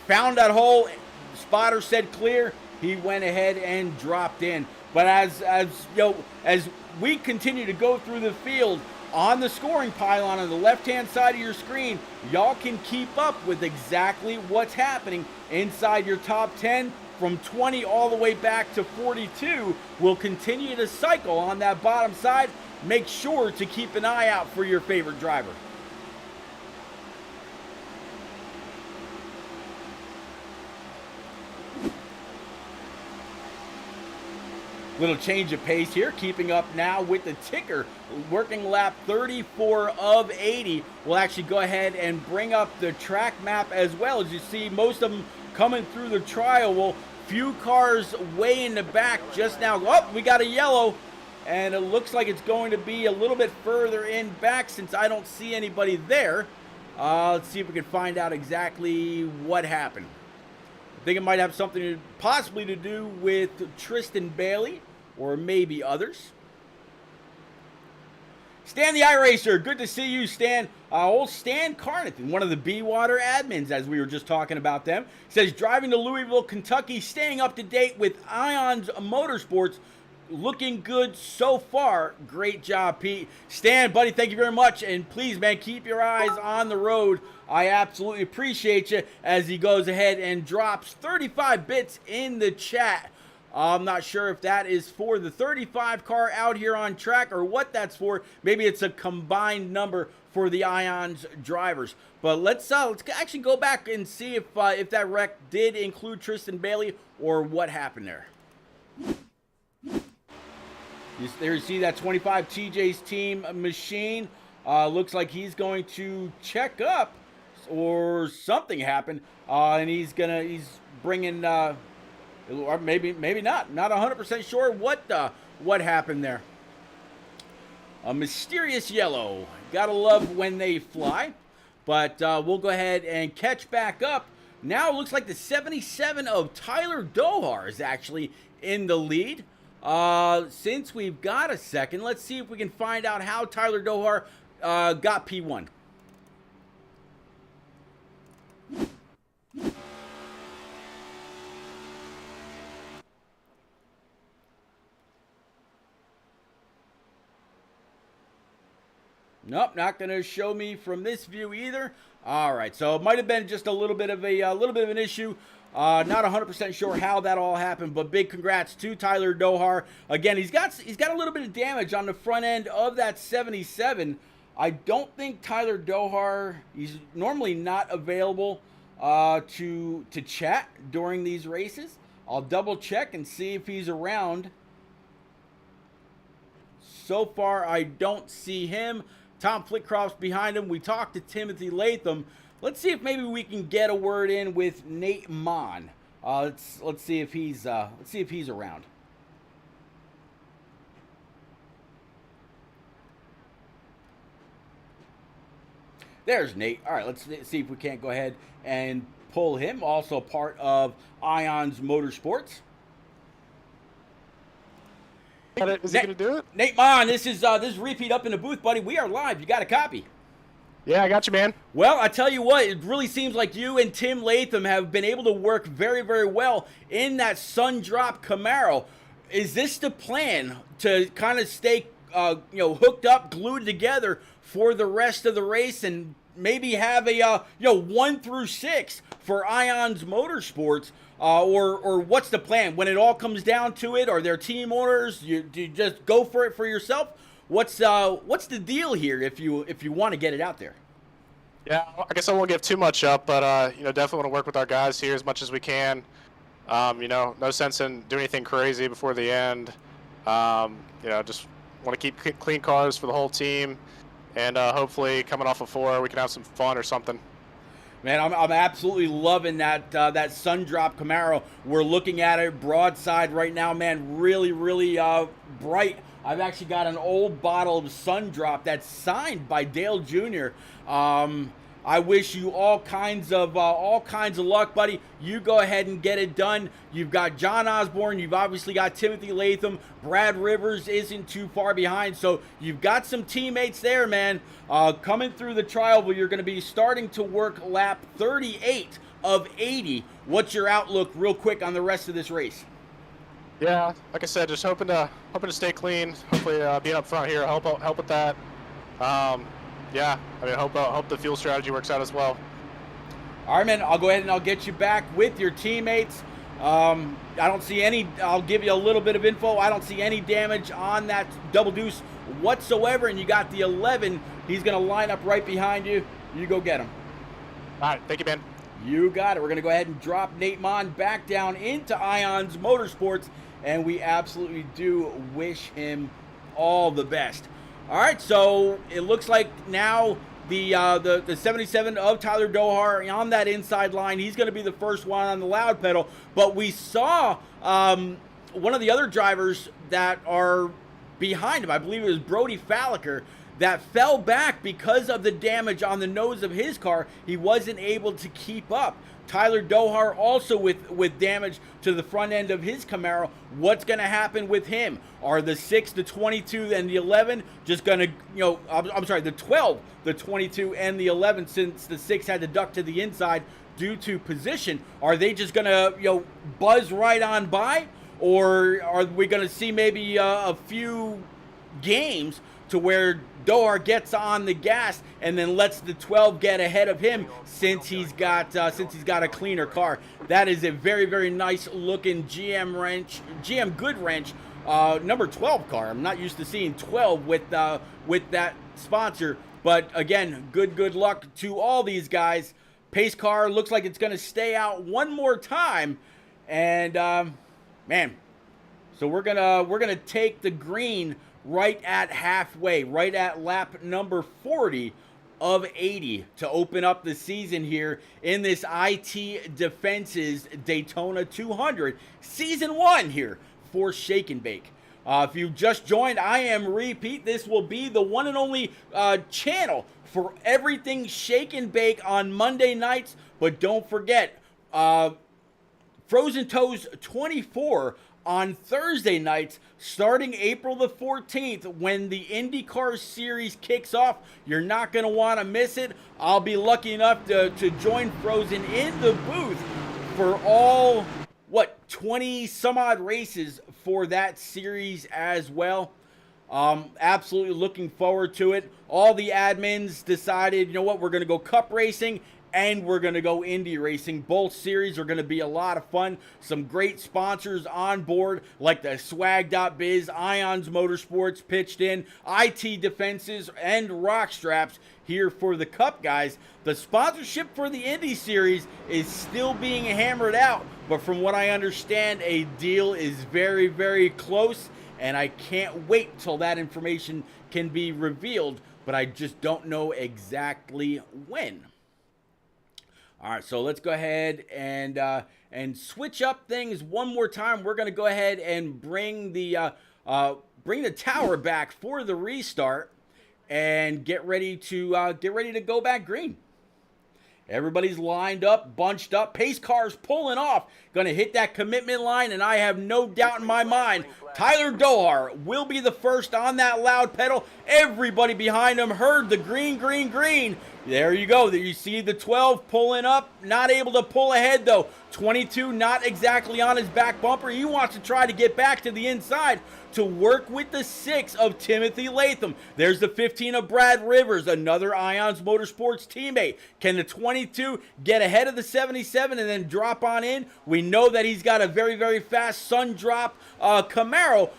Found that hole. Spotter said clear. He went ahead and dropped in. But as we continue to go through the field, on the scoring pylon on the left-hand side of your screen, y'all can keep up with exactly what's happening inside your top 10 from 20 all the way back to 42. We'll continue to cycle on that bottom side. Make sure to keep an eye out for your favorite driver. Little change of pace here, keeping up now with the ticker, working lap 34 of 80. We'll actually go ahead and bring up the track map as well. As you see, most of them coming through the trial. Well, few cars way in the back just now. Oh, we got a yellow, and it looks like it's going to be a little bit further in back since I don't see anybody there. Let's see if we can find out exactly what happened. I think it might have something possibly to do with Tristan Bailey or maybe others. Stan the iRacer, good to see you, Stan. Old Stan Carnathan, one of the B-Water admins, as we were just talking about them, says driving to Louisville, Kentucky, staying up to date with Ions Motorsports. Looking good so far. Great job, Pete. Stan, buddy, thank you very much. And please, man, keep your eyes on the road. I absolutely appreciate you as he goes ahead and drops 35 bits in the chat. I'm not sure if that is for the 35 car out here on track or what that's for. Maybe it's a combined number for the Ions drivers. But let's actually go back and see if that wreck did include Tristan Bailey or what happened there. There you see that 25 TJ's team machine. Looks like he's going to check up or something happened. And he's bringing, or maybe not 100% sure what happened there. A mysterious yellow. Gotta love when they fly. But we'll go ahead and catch back up. Now it looks like the 77 of Tyler Dohar is actually in the lead. Since we've got a second, let's see if we can find out how Tyler Dohar got P1. Nope, not going to show me from this view either. All right, so it might have been just a little bit of an issue. Not 100% sure how that all happened, but big congrats to Tyler Dohar. Again, he's got a little bit of damage on the front end of that 77. I don't think Tyler Dohar, he's normally not available to chat during these races. I'll double check and see if he's around. So far, I don't see him. Tom Flitcroft's behind him. We talked to Timothy Latham. Let's see if maybe we can get a word in with Nate Mon. Let's see if he's around. There's Nate. All right, let's see if we can't go ahead and pull him. Also part of Ions Motorsports. Is he gonna do it? Nate Mon, this is repeat up in the booth, buddy. We are live. You got a copy? Yeah, I got you, man. Well, I tell you what, it really seems like you and Tim Latham have been able to work very, very well in that Sundrop Camaro. Is this the plan to kind of stay, hooked up, glued together for the rest of the race, and maybe have a 1 through 6 for Ions Motorsports? Or what's the plan when it all comes down to it? Are there team orders? Do you just go for it for yourself? What's the deal here if you want to get it out there? Yeah, I guess I won't give too much up, but definitely want to work with our guys here as much as we can. No sense in doing anything crazy before the end. Just want to keep clean cars for the whole team, and hopefully coming off of 4, we can have some fun or something. Man, I'm absolutely loving that Sundrop Camaro. We're looking at it broadside right now, man. Really, really bright. I've actually got an old bottle of Sundrop that's signed by Dale Jr. I wish you all kinds of luck, buddy. You go ahead and get it done. You've got John Osborne. You've obviously got Timothy Latham. Brad Rivers isn't too far behind. So you've got some teammates there, man. Coming through the trial, you're going to be starting to work lap 38 of 80. What's your outlook, real quick, on the rest of this race? Yeah, like I said, just hoping to stay clean. Hopefully, being up front here help with that. Hope the fuel strategy works out as well. All right, man. I'll go ahead and I'll get you back with your teammates. I don't see any. I'll give you a little bit of info. I don't see any damage on that double deuce whatsoever. And you got the 11. He's going to line up right behind you. You go get him. All right, thank you, man. You got it. We're going to go ahead and drop Nate Mon back down into Ions Motorsports, and we absolutely do wish him all the best. All right, so it looks like now the 77 of Tyler Dohar on that inside line. He's going to be the first one on the loud pedal. But we saw one of the other drivers that are behind him, I believe it was Brody Falliker, that fell back because of the damage on the nose of his car. He wasn't able to keep up. Tyler Dohar also with damage to the front end of his Camaro. What's going to happen with him? Are the 6, the 22, and the 11 just going to, I'm sorry, the 12, the 22, and the 11, since the 6 had to duck to the inside due to position, are they just going to, buzz right on by? Or are we going to see maybe a few games to where Dohar gets on the gas and then lets the 12 get ahead of him since he's got a cleaner car? That is a very, very nice looking GM Good Wrench number 12 car. I'm not used to seeing 12 with that sponsor, but again, good luck to all these guys. Pace car looks like it's going to stay out one more time, and man, so we're gonna take the green right at halfway, right at lap number 40 of 80 to open up the season here in this IT Defenses Daytona 200 Season 1 here for Shake and Bake. If you just joined, I am Repeat. This will be the one and only channel for everything Shake and Bake on Monday nights. But don't forget, Frozen Toes 24 on Thursday nights, starting April the 14th, when the IndyCar Series kicks off. You're not going to want to miss it. I'll be lucky enough to join Frozen in the booth for all, 20 some odd races for that series as well. Absolutely looking forward to it. All the admins decided, we're going to go cup racing and we're going to go Indy racing. Both series are going to be a lot of fun. Some great sponsors on board, like the Swag.biz, Ions Motorsports pitched in, IT Defenses, and Rock Straps here for the Cup guys. The sponsorship for the Indy series is still being hammered out, but from what I understand, a deal is very, very close, and I can't wait till that information can be revealed, but I just don't know exactly when. All right, so let's go ahead and switch up things one more time. We're going to go ahead and bring the tower back for the restart. and get ready to go back green. Everybody's lined up, bunched up. Pace car's pulling off. Going to hit that commitment line, and I have no doubt in my mind Tyler Dohar will be the first on that loud pedal. Everybody behind him heard the green, green, green. There you go. There you see the 12 pulling up. Not able to pull ahead, though. 22 not exactly on his back bumper. He wants to try to get back to the inside to work with the 6 of Timothy Latham. There's the 15 of Brad Rivers, another Ions Motorsports teammate. Can the 22 get ahead of the 77 and then drop on in? We know that he's got a very, very fast sun drop Camaro,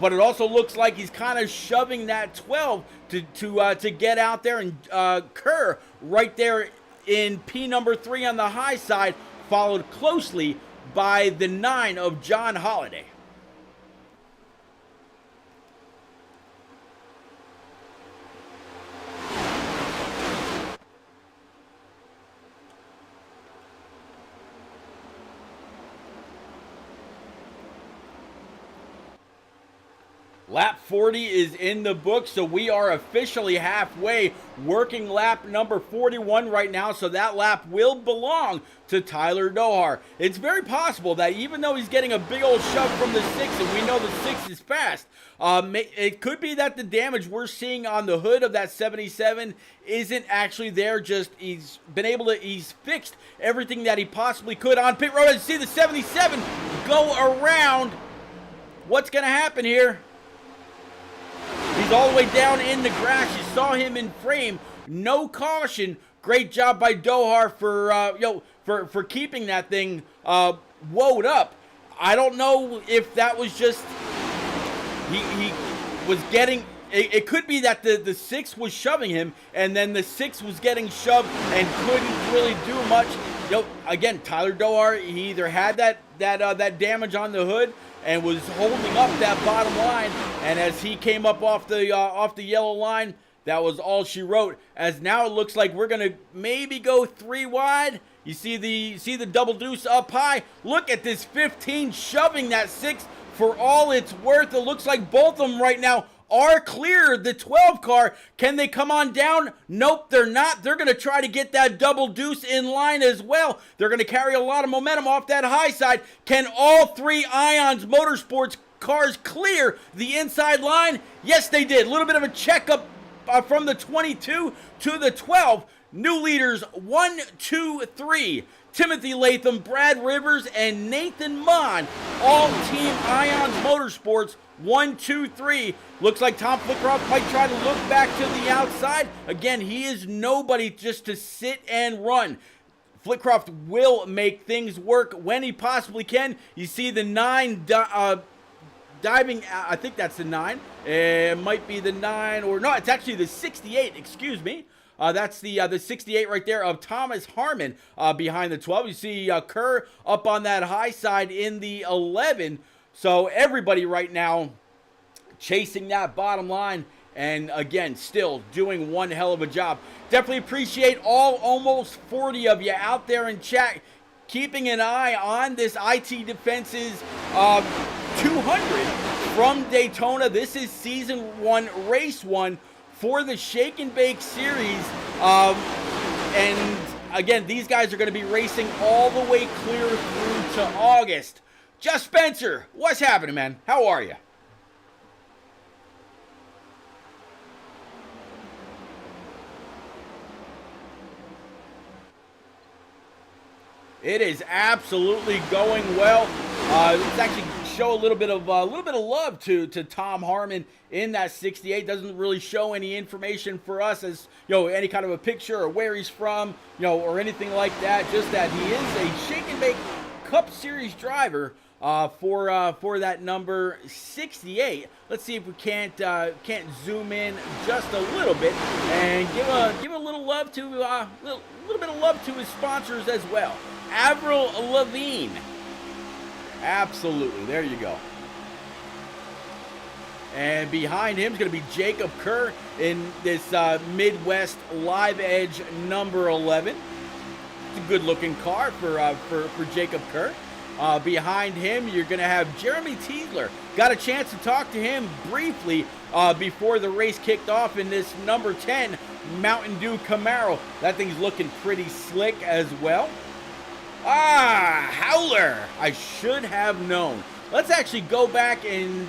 but it also looks like he's kind of shoving that 12 to get out there, and Kerr right there in P number 3 on the high side, followed closely by the 9 of John Holliday. Lap 40 is in the book, so we are officially halfway, working lap number 41 right now, so that lap will belong to Tyler Dohar. It's very possible that even though he's getting a big old shove from the 6, and we know the 6 is fast, it could be that the damage we're seeing on the hood of that 77 isn't actually there, just he's fixed everything that he possibly could on pit road. And see the 77 go around. What's going to happen here? He's all the way down in the grass. You saw him in frame. No caution. Great job by Dohar for keeping that thing woed up. I don't know if that was just he was getting. It could be that the 6 was shoving him, and then the 6 was getting shoved and couldn't really do much. Again, Tyler Dohar, he either had that damage on the hood and was holding up that bottom line, and as he came up off the yellow line, that was all she wrote. As now it looks like we're gonna maybe go 3 wide. You see the double deuce up high. Look at this 15 shoving that 6 for all it's worth. It looks like both of them right now are clear. The 12 car, can they come on down? Nope, they're not. They're going to try to get that double deuce in line as well. They're going to carry a lot of momentum off that high side. Can all 3 Ions Motorsports cars clear the inside line? Yes, they did. A little bit of a checkup from the 22 to the 12. New leaders 1, 2, 3. Timothy Latham, Brad Rivers, and Nathan Mon. All Team Ions Motorsports 1, 2, 3. Looks like Tom Flitcroft might try to look back to the outside. Again, he is nobody just to sit and run. Flitcroft will make things work when he possibly can. You see the 9 diving, I think that's the 9. It might be the 9, or no, it's actually the 68, excuse me. That's the 68 right there of Thomas Harmon behind the 12. You see Kerr up on that high side in the 11. So everybody right now chasing that bottom line, and again, still doing one hell of a job. Definitely appreciate all almost 40 of you out there in chat, keeping an eye on this IT Defenses 200 from Daytona. This is season 1, race 1 for the Shake and Bake series. And again, these guys are going to be racing all the way clear through to August. Jeff Spencer, what's happening, man? How are you? It is absolutely going well. Let's actually show a little bit of love to Tom Harmon in that 68. Doesn't really show any information for us, as any kind of a picture or where he's from, or anything like that. Just that he is a Shake and Bake Cup Series driver for that number 68. Let's see if we can't zoom in just a little bit and give a little love to little bit of love to his sponsors as well. Avril Lavigne. Absolutely. There you go. And behind him is going to be Jacob Kerr in this Midwest Live Edge number 11. It's a good-looking car for Jacob Kerr. Behind him, you're going to have Jeremy Teasler. Got a chance to talk to him briefly before the race kicked off in this number 10 Mountain Dew Camaro. That thing's looking pretty slick as well. Howler! I should have known. Let's actually go back and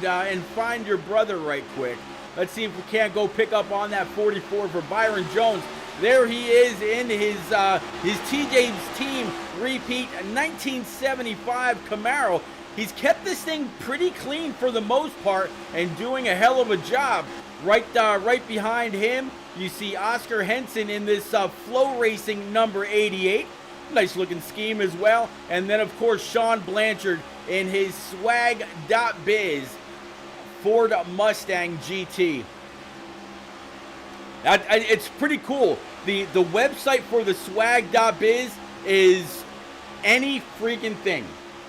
find your brother right quick. Let's see if we can't go pick up on that 44 for Byron Jones. There he is in his TJ's team repeat 1975 Camaro. He's kept this thing pretty clean for the most part and doing a hell of a job. Right behind him, you see Oscar Henson in this Flow Racing number 88. Nice looking scheme as well. And then of course Sean Blanchard in his swag.biz Ford Mustang GT. It's pretty cool. The website for the swag.biz is any freaking thing.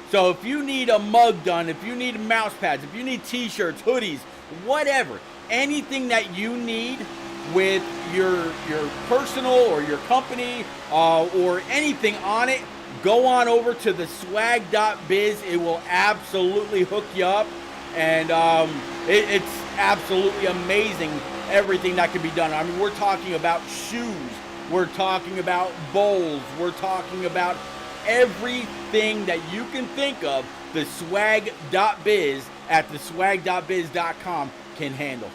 So if you need a mug done, if you need mouse pads, if you need t-shirts, hoodies, whatever, anything that you need with your personal or your company or anything on it, go on over to the swag.biz. It will absolutely hook you up. And it's absolutely amazing everything that can be done. I mean, we're talking about shoes. We're talking about bowls. We're talking about everything that you can think of. The swag.biz at theswag.biz.com can handle.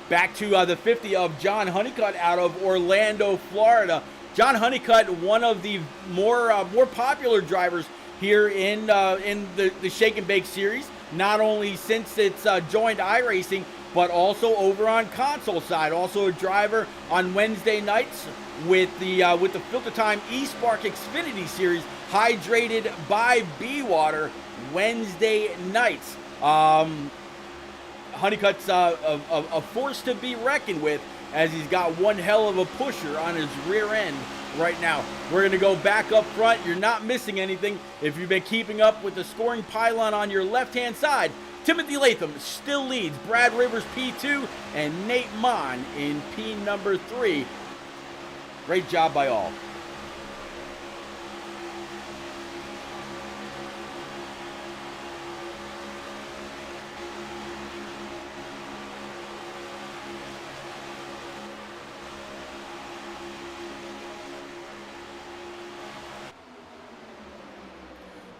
Back to the 50 of John Honeycutt out of Orlando, Florida. John Honeycutt, one of the more popular drivers here in the Shake and Bake series, not only since it's joined iRacing, but also over on console side. Also a driver on Wednesday nights with the Filter Time eSpark Xfinity Series, hydrated by B-Water Wednesday nights. Honeycutt's a force to be reckoned with, as he's got one hell of a pusher on his rear end right now. We're going to go back up front. You're not missing anything if you've been keeping up with the scoring pylon on your left-hand side. Timothy Latham still leads. Brad Rivers P2 and Nate Mon in P number 3. Great job by all.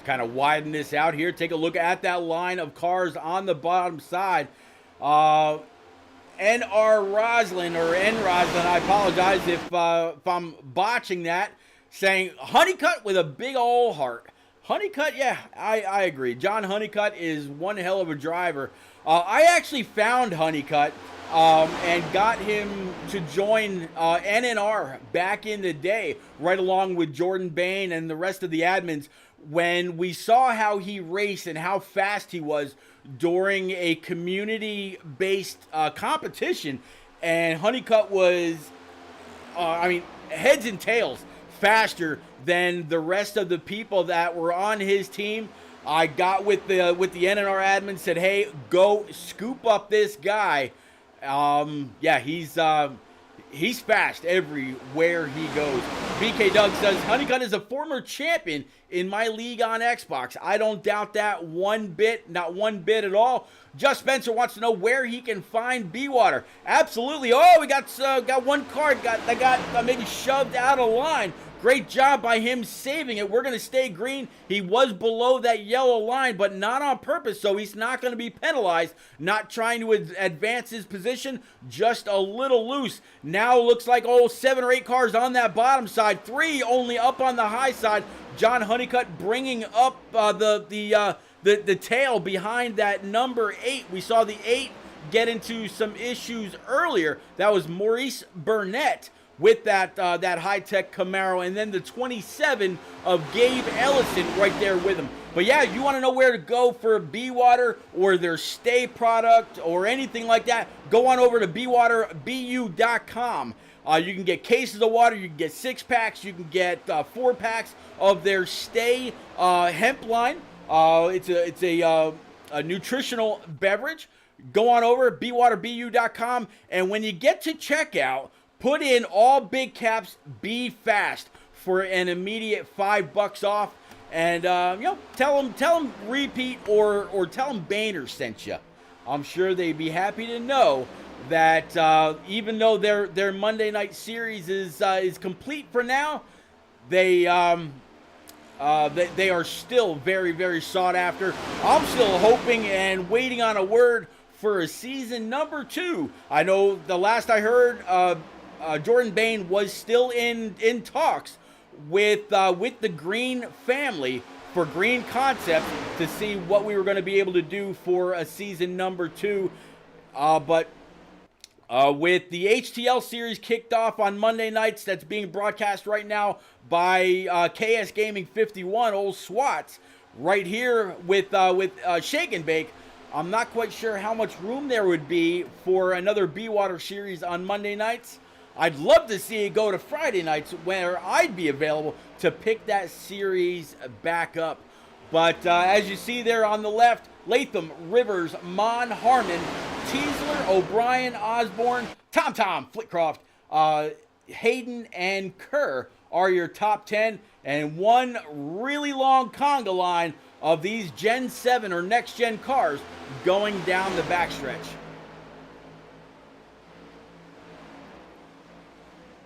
Kind of widen this out here. Take a look at that line of cars on the bottom side. NR Roslin, or N Roslin, I apologize if I'm botching that, saying Honeycutt with a big old heart. Honeycutt, yeah, I agree. John Honeycutt is one hell of a driver. I actually found Honeycutt and got him to join NNR back in the day, right along with Jordan Bain and the rest of the admins, when we saw how he raced and how fast he was during a community-based competition. And Honeycutt was, heads and tails faster than the rest of the people that were on his team. I got with the NNR admin, said, hey, go scoop up this guy. He's fast everywhere he goes. BK Doug says, Honeycutt is a former champion in my league on Xbox. I don't doubt that one bit, not one bit at all. Just Spencer wants to know where he can find B-Water. Absolutely. Oh, we got one car that got maybe shoved out of line. Great job by him saving it. We're going to stay green. He was below that yellow line, but not on purpose, so he's not going to be penalized. Not trying to advance his position, just a little loose. Now looks like 7 or 8 cars on that bottom side. 3 only up on the high side. John Honeycutt bringing up the tail behind that number 8. We saw the 8 get into some issues earlier. That was Maurice Burnett with that high-tech Camaro, and then the 27 of Gabe Ellison right there with him. But yeah, you want to know where to go for B-Water or their stay product or anything like that, go on over to bwaterbu.com. You can get cases of water, you can get 6-packs, you can get 4-packs of their stay hemp line. It's a nutritional beverage. Go on over bwaterbu.com, and when you get to checkout, put in all big caps, be fast. for an immediate $5 off. And, tell them repeat or tell them Boehner sent you. I'm sure they'd be happy to know that even though their Monday night series is complete for now, they are still very, very sought after. I'm still hoping and waiting on a word for a season number 2. I know the last I heard, Jordan Bain was still in talks with the Green family for Green Concepts to see what we were going to be able to do for a season number 2. But with the HTL series kicked off on Monday nights, that's being broadcast right now by KS Gaming 51, old Swats, right here with Shake and Bake. I'm not quite sure how much room there would be for another B-Water series on Monday nights. I'd love to see it go to Friday nights where I'd be available to pick that series back up. But as you see there on the left, Latham, Rivers, Mon, Harmon, Teasler, O'Brien, Osborne, Tom, Flitcroft, Hayden, and Kerr are your top 10. And one really long conga line of these Gen 7 or next gen cars going down the backstretch.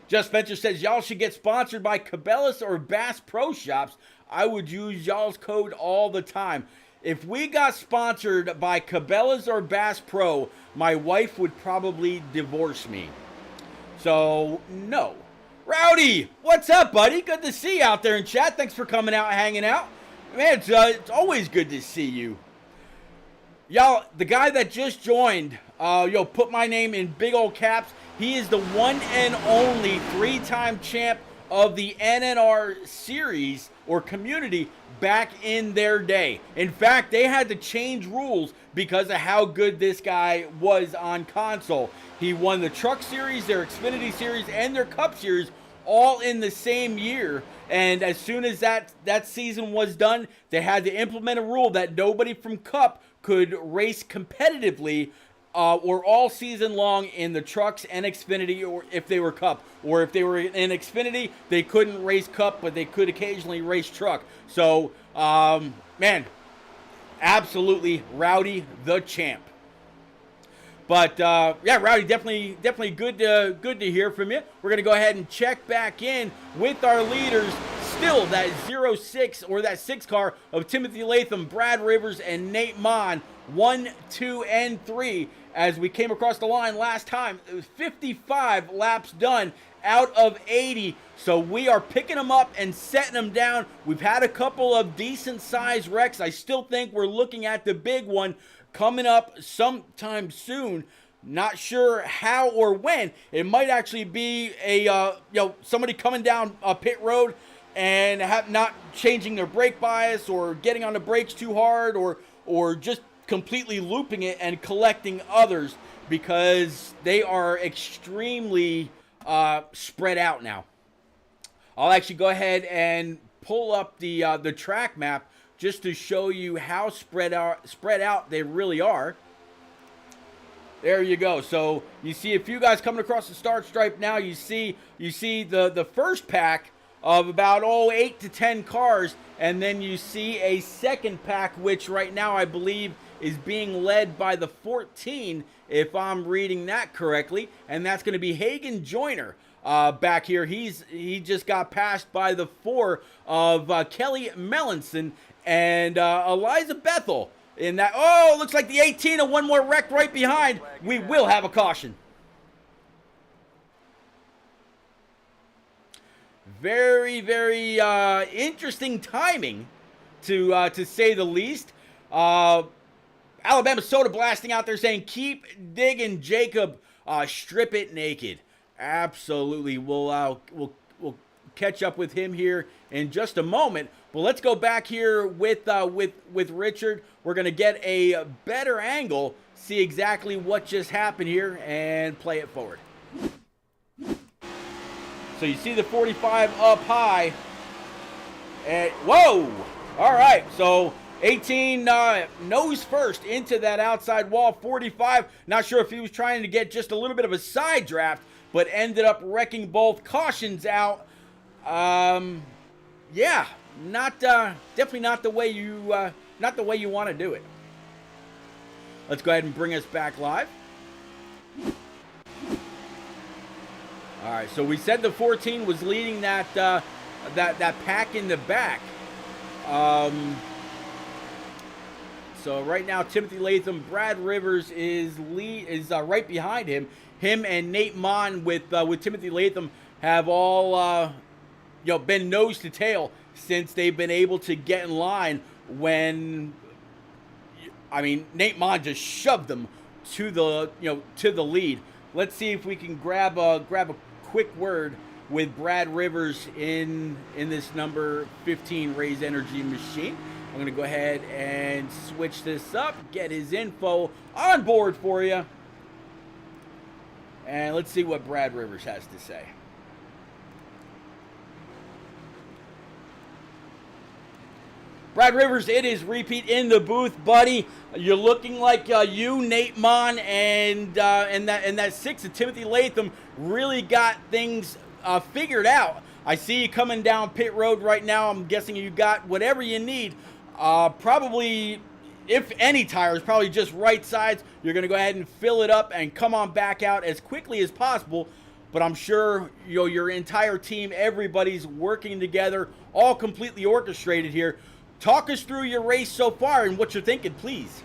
Just Venture says, y'all should get sponsored by Cabela's or Bass Pro Shops. I would use y'all's code all the time. If we got sponsored by Cabela's or Bass Pro, my wife would probably divorce me. So, no. Rowdy, what's up, buddy? Good to see you out there in chat. Thanks for coming out and hanging out. Man, it's always good to see you. Y'all, the guy that just joined, put my name in big old caps. He is the one and only 3-time champ of the NNR series or community back in their day. In fact, they had to change rules because of how good this guy was on console. He won the Truck Series, their Xfinity Series, and their Cup Series all in the same year. And as soon as that season was done, they had to implement a rule that nobody from Cup could race competitively or all season long in the trucks and Xfinity, or if they were Cup. Or if they were in Xfinity, they couldn't race Cup, but they could occasionally race truck. So, man, absolutely Rowdy the champ. But, yeah, Rowdy, definitely good to hear from you. We're going to go ahead and check back in with our leaders. Still that 06 or that 6 car of Timothy Latham, Brad Rivers, and Nate Mon, 1, 2, and 3. As we came across the line last time, it was 55 laps done out of 80. So we are picking them up and setting them down. We've had a couple of decent sized wrecks. I still think we're looking at the big one coming up sometime soon. Not sure how or when. It might actually be a somebody coming down a pit road and not changing their brake bias or getting on the brakes too hard or just completely looping it and collecting others because they are extremely spread out now. I'll actually go ahead and pull up the track map just to show you how spread out they really are. There you go. So you see a few guys coming across the start stripe now. You see the first pack of about 8 to 10 cars, and then you see a second pack, which right now I believe is being led by the 14, if I'm reading that correctly, and that's going to be Hagen Joyner back here. He just got passed by the 4 of Kelly Melanson and Eliza Bethel in that. Oh, looks like the 18 and one more wreck right behind. We will have a caution. Very, very interesting timing, to say the least. Alabama Soda blasting out there saying, keep digging, Jacob. Strip it naked. Absolutely. We'll catch up with him here in just a moment. But let's go back here with Richard. We're going to get a better angle, see exactly what just happened here, and play it forward. So you see the 45 up high. And whoa! All right, so 18 nose first into that outside wall. 45, not sure if he was trying to get just a little bit of a side draft, but ended up wrecking both. Cautions out Yeah, not definitely not the way you want to do it. Let's go ahead and bring us back live. All right, so we said the 14 was leading that that pack in the back. So right now, Timothy Latham, Brad Rivers is right behind him. Him and Nate Mon with Timothy Latham have all been nose to tail since they've been able to get in line. When Nate Mon just shoved them to the lead. Let's see if we can grab a quick word with Brad Rivers in this number 15 Raise Energy machine. I'm going to go ahead and switch this up, get his info on board for you. And let's see what Brad Rivers has to say. Brad Rivers, it is repeat in the booth, buddy. You're looking like you, Nate Mon, and that 6 of Timothy Latham really got things figured out. I see you coming down pit road right now. I'm guessing you got whatever you need. Probably, if any tires, probably just right sides. You're going to go ahead and fill it up and come on back out as quickly as possible. But I'm sure your entire team, everybody's working together, all completely orchestrated here. Talk us through your race so far and what you're thinking, please.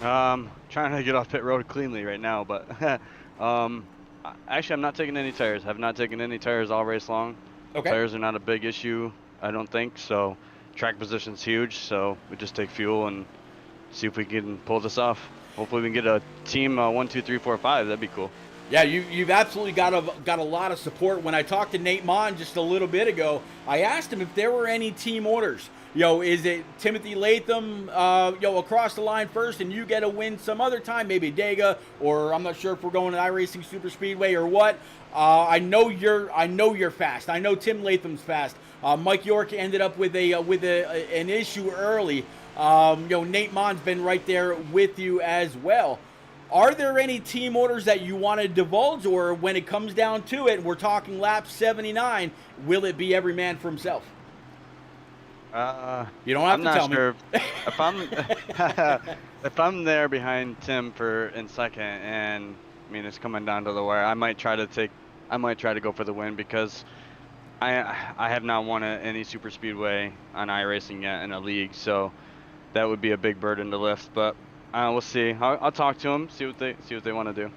Trying to get off pit road cleanly right now, but actually I'm not taking any tires. I've not taken any tires all race long. Okay. Tires are not a big issue, I don't think. So track position's huge, so we just take fuel and see if we can pull this off. Hopefully we can get a team 1, 2, 3, 4, 5. That'd be cool. Yeah, you've absolutely got a lot of support. When I talked to Nate Mon just a little bit ago, I asked him if there were any team orders. Is it Timothy Latham, across the line first, and you get a win some other time, maybe Dega, or I'm not sure if we're going to iRacing Super Speedway or what. I know you're fast. I know Tim Latham's fast. Mike York ended up with an issue early. Nate Mon's been right there with you as well. Are there any team orders that you want to divulge, or when it comes down to it, we're talking lap 79, will it be every man for himself? You don't have to tell sure. me. If I'm there behind Tim in second, and it's coming down to the wire, I might try to go for the win, because I have not won any super speedway on iRacing yet in a league, so that would be a big burden to lift. But we'll see. I'll talk to them, see what they want to do.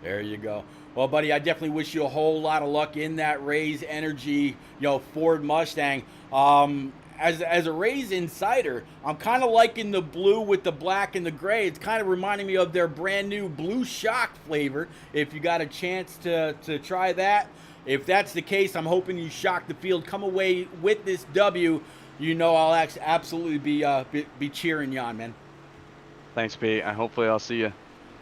There you go. Well, buddy, I definitely wish you a whole lot of luck in that Raise Energy, Ford Mustang. As a Raise insider, I'm kind of liking the blue with the black and the gray. It's kind of reminding me of their brand new Blue Shock flavor. If you got a chance to try that, if that's the case, I'm hoping you shock the field, come away with this W. I'll absolutely be cheering you on, man. Thanks, Pete. Hopefully I'll see you.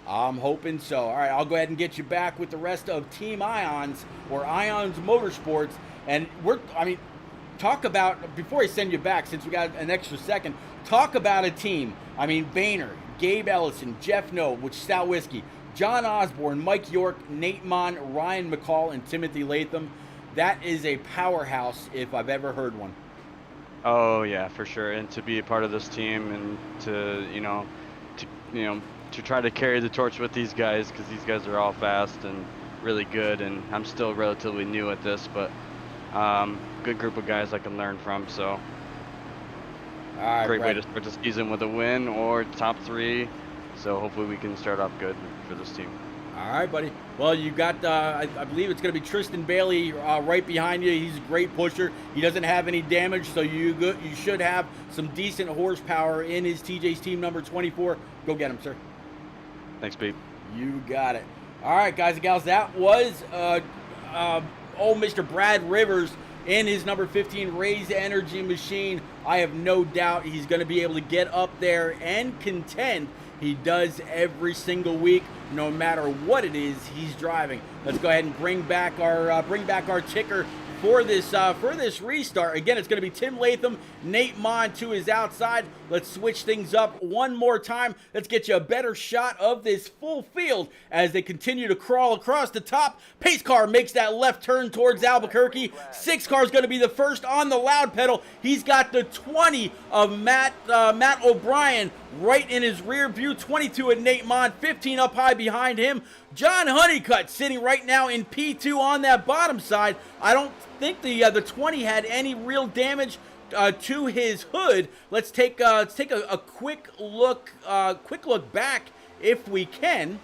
I'm hoping so. All right, I'll go ahead and get you back with the rest of Team Ions, or Ions Motorsports, and talk about, before I send you back, since we got an extra second, talk about a team. Boehner, Gabe Ellison, Jeff Noe, Stout Whiskey, John Osborne, Mike York, Nate Mon, Ryan McCall, and Timothy Latham. That is a powerhouse if I've ever heard one. Oh yeah, for sure. And to be a part of this team, and to try to carry the torch with these guys, because these guys are all fast and really good, and I'm still relatively new at this, but good group of guys I can learn from. So all right, great Brad. way to start the season with a win or top 3. So hopefully we can start off good for this team. All right, buddy. Well, you got, I believe it's going to be Tristan Bailey right behind you. He's a great pusher. He doesn't have any damage, so you should have some decent horsepower in his TJ's team number 24. Go get him, sir. Thanks, Pete. You got it. All right, guys and gals, that was old Mr. Brad Rivers in his number 15 Raise Energy machine. I have no doubt he's going to be able to get up there and contend. He does every single week, no matter what it is he's driving. Let's go ahead and bring back our ticker for this restart. Again, it's going to be Tim Latham, Nate Mon to his outside. Let's switch things up one more time. Let's get you a better shot of this full field as they continue to crawl across the top. Pace car makes that left turn towards Albuquerque. 6 car is going to be the first on the loud pedal. He's got the 20 of Matt O'Brien right in his rear view. 22 at Nate Mon, 15 up high behind him. John Honeycutt sitting right now in P2 on that bottom side. I don't think the 20 had any real damage to his hood. Let's take a quick look back if we can.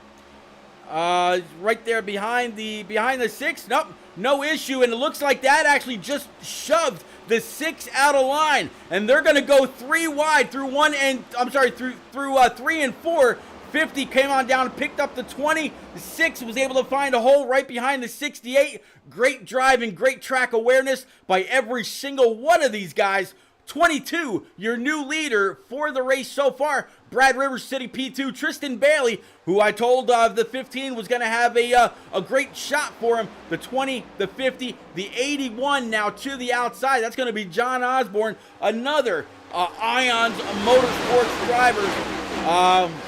Right there behind the 6. Nope, no issue, and it looks like that actually just shoved the 6 out of line, and they're going to go 3 wide through 3 and 4. 50 came on down and picked up the 20. The 6 was able to find a hole right behind the 68. Great driving, great track awareness by every single one of these guys. 22, your new leader for the race so far. Brad Rivers sitting P2. Tristan Bailey, who I told the 15 was going to have a great shot for him. The 20, the 50, the 81 now to the outside. That's going to be John Osborne, another Ions Motorsports driver.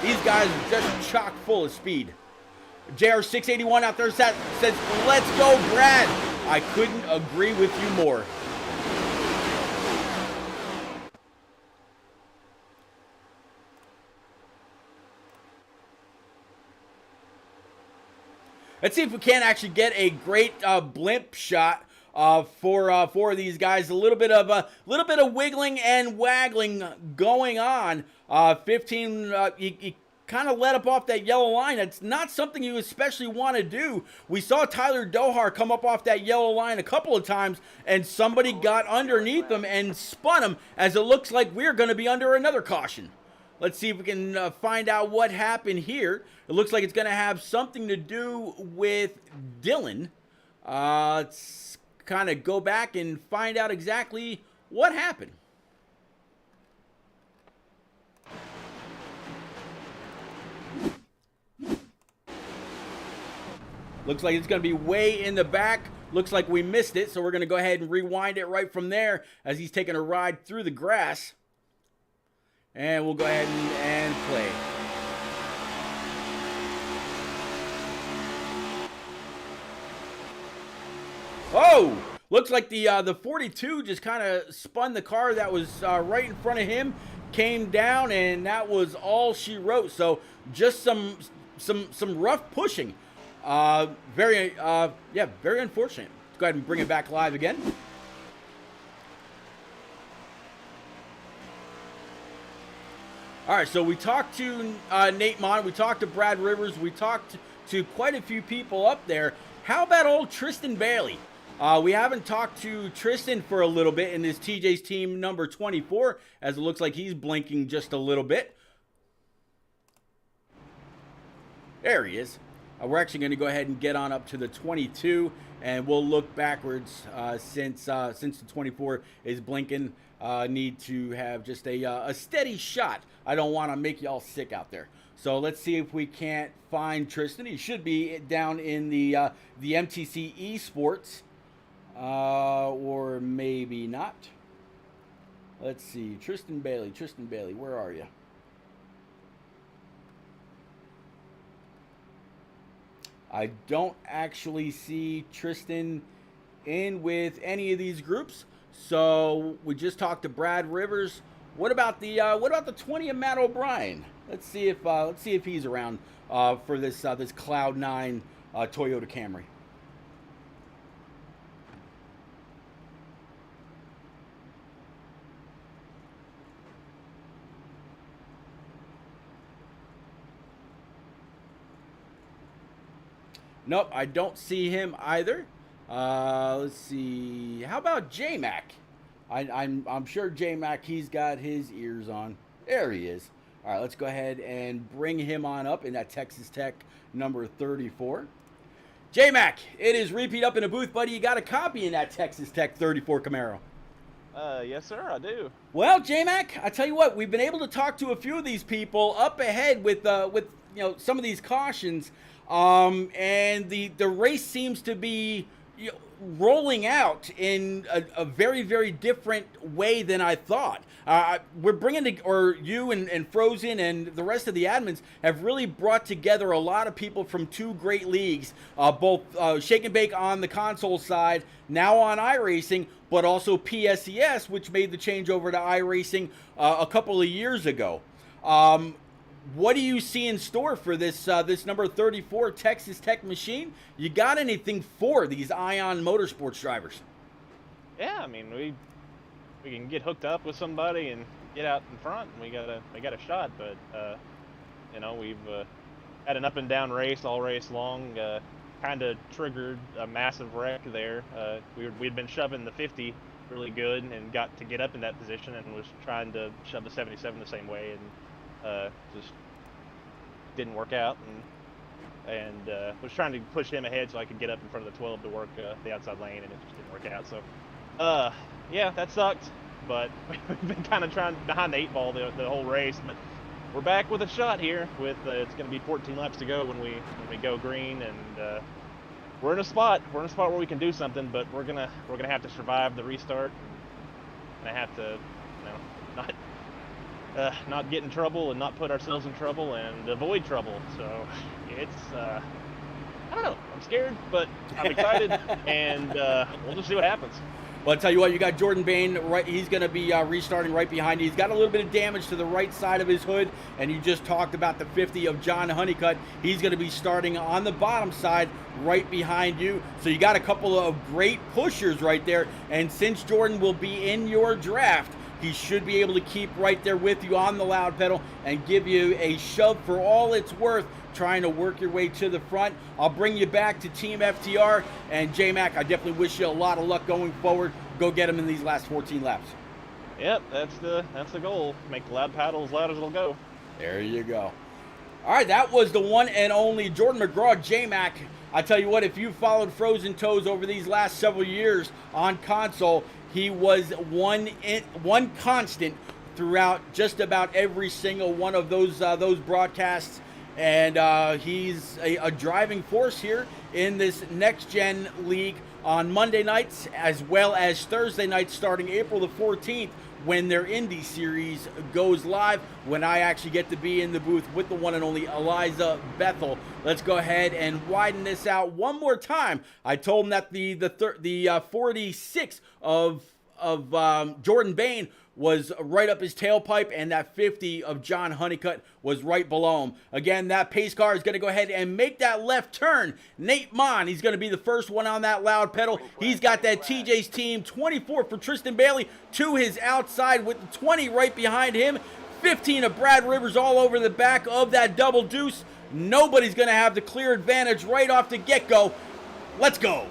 These guys are just chock full of speed. JR681 out there says, let's go, Brad. I couldn't agree with you more. Let's see if we can actually get a great blimp shot for these guys. A little bit of wiggling and waggling going on. 15, he kind of let up off that yellow line. It's not something you especially want to do. We saw Tyler Dohar come up off that yellow line a couple of times, and somebody got underneath him and spun him, as it looks like we're going to be under another caution. Let's see if we can find out what happened here. It looks like it's going to have something to do with Dylan. Let's kind of go back and find out exactly what happened. Looks like it's going to be way in the back. Looks like we missed it, so we're going to go ahead and rewind it right from there as he's taking a ride through the grass. And we'll go ahead and play. Oh! Looks like the 42 just kind of spun the car that was right in front of him, came down, and that was all she wrote. So just some rough pushing. Very unfortunate. Let's go ahead and bring it back live again. All right, so we talked to Nate Mon, we talked to Brad Rivers, we talked to quite a few people up there. How about old Tristan Bailey? We haven't talked to Tristan for a little bit in this TJ's team number 24, as it looks like he's blinking just a little bit. There he is. We're actually going to go ahead and get on up to the 22, and we'll look backwards since the 24 is blinking. Need to have just a steady shot. I don't want to make y'all sick out there. So let's see if we can't find Tristan. He should be down in the MTC Esports, or maybe not. Let's see, Tristan Bailey, where are you? I don't actually see Tristan in with any of these groups. So we just talked to Brad Rivers. What about the 20 of Matt O'Brien? Let's see if he's around for this Cloud 9 Toyota Camry. Nope, I don't see him either. Let's see. How about J-Mac? I'm sure J-Mac, he's got his ears on. There he is. All right, let's go ahead and bring him on up in that Texas Tech number 34. J-Mac, it is repeat up in a booth, buddy. You got a copy in that Texas Tech 34 Camaro. Yes, sir, I do. Well, J-Mac, I tell you what, we've been able to talk to a few of these people up ahead with some of these cautions. And the race seems to be rolling out in a very, very different way than I thought. We're bringing you and Frozen and the rest of the admins have really brought together a lot of people from two great leagues, both Shake and Bake on the console side, now on iRacing, but also PSES, which made the change over to iRacing a couple of years ago. What do you see in store for this number 34 Texas Tech machine? You got anything for these Ion Motorsports drivers? Yeah, I mean, we can get hooked up with somebody and get out in front, and we got a shot. But you know, we've had an up and down race all race long. Kind of triggered a massive wreck there. We'd been shoving the 50 really good and got to get up in that position, and was trying to shove the 77 the same way, and just didn't work out, and was trying to push him ahead so I could get up in front of the 12 to work the outside lane, and it just didn't work out. So yeah, that sucked, but we've been kind of trying behind the 8 ball the whole race. But we're back with a shot here. With it's going to be 14 laps to go when we go green, and we're in a spot where we can do something, but we're gonna have to survive the restart. And I have to, not get in trouble and not put ourselves in trouble and avoid trouble. So it's I don't know. I'm scared, but I'm excited, and we'll just see what happens. Well, I'll tell you what, you got Jordan Bain, right? He's going to be restarting right behind you. He's got a little bit of damage to the right side of his hood, and you just talked about the 50 of John Honeycutt. He's going to be starting on the bottom side right behind you. So you got a couple of great pushers right there, and since Jordan will be in your draft, he should be able to keep right there with you on the loud pedal and give you a shove for all it's worth, trying to work your way to the front. I'll bring you back to Team FTR, and J-Mac, I definitely wish you a lot of luck going forward. Go get him in these last 14 laps. Yep, that's the goal. Make the loud paddle as loud as it'll go. There you go. All right, that was the one and only Jordan McGraw, J-Mac. I tell you what, if you followed Frozen Toes over these last several years on console, he was one constant throughout just about every single one of those broadcasts. And he's a driving force here in this next-gen league on Monday nights as well as Thursday nights starting April the 14th when their Indy series goes live, when I actually get to be in the booth with the one and only Eliza Bethel. Let's go ahead and widen this out one more time. I told him that the 46 of Jordan Bain was right up his tailpipe, and that 50 of John Honeycutt was right below him. Again, that pace car is going to go ahead and make that left turn. Nate Mon, he's going to be the first one on that loud pedal. He's got that TJ's team 24 for Tristan Bailey to his outside with the 20 right behind him. 15 of Brad Rivers all over the back of that double deuce. Nobody's going to have the clear advantage right off the get-go. Let's go.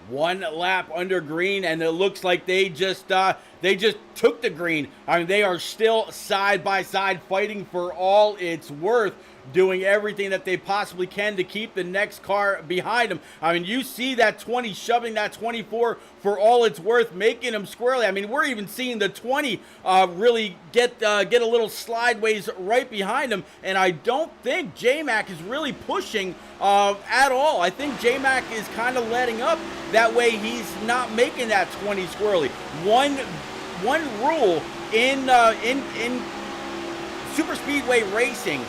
One lap under green, and it looks like they just took the green. I mean, they are still side by side fighting for all it's worth, doing everything that they possibly can to keep the next car behind them. I mean, you see that 20 shoving that 24 for all it's worth, making them squirrely. I mean, we're even seeing the 20 really get a little slideways right behind him, and I don't think J-Mac is really pushing at all. I think J-Mac is kind of letting up. That way he's not making that 20 squirrely. One rule in super speedway racing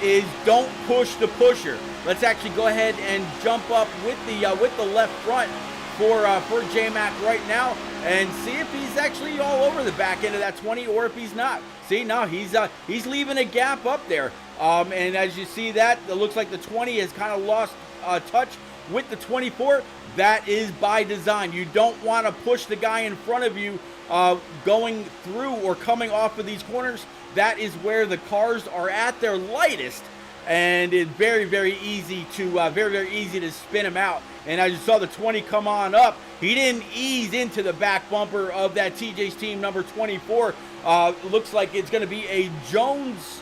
is don't push the pusher. Let's actually go ahead and jump up with the left front for J-Mac right now and see if he's actually all over the back end of that 20 or if he's not. See, now he's leaving a gap up there. And as you see that, it looks like the 20 has kind of lost touch with the 24. That is by design. You don't want to push the guy in front of you going through or coming off of these corners. That is where the cars are at their lightest, and it's very, very easy to spin him out. And as you saw the 20 come on up, he didn't ease into the back bumper of that TJ's team number 24. Looks like it's going to be a Jones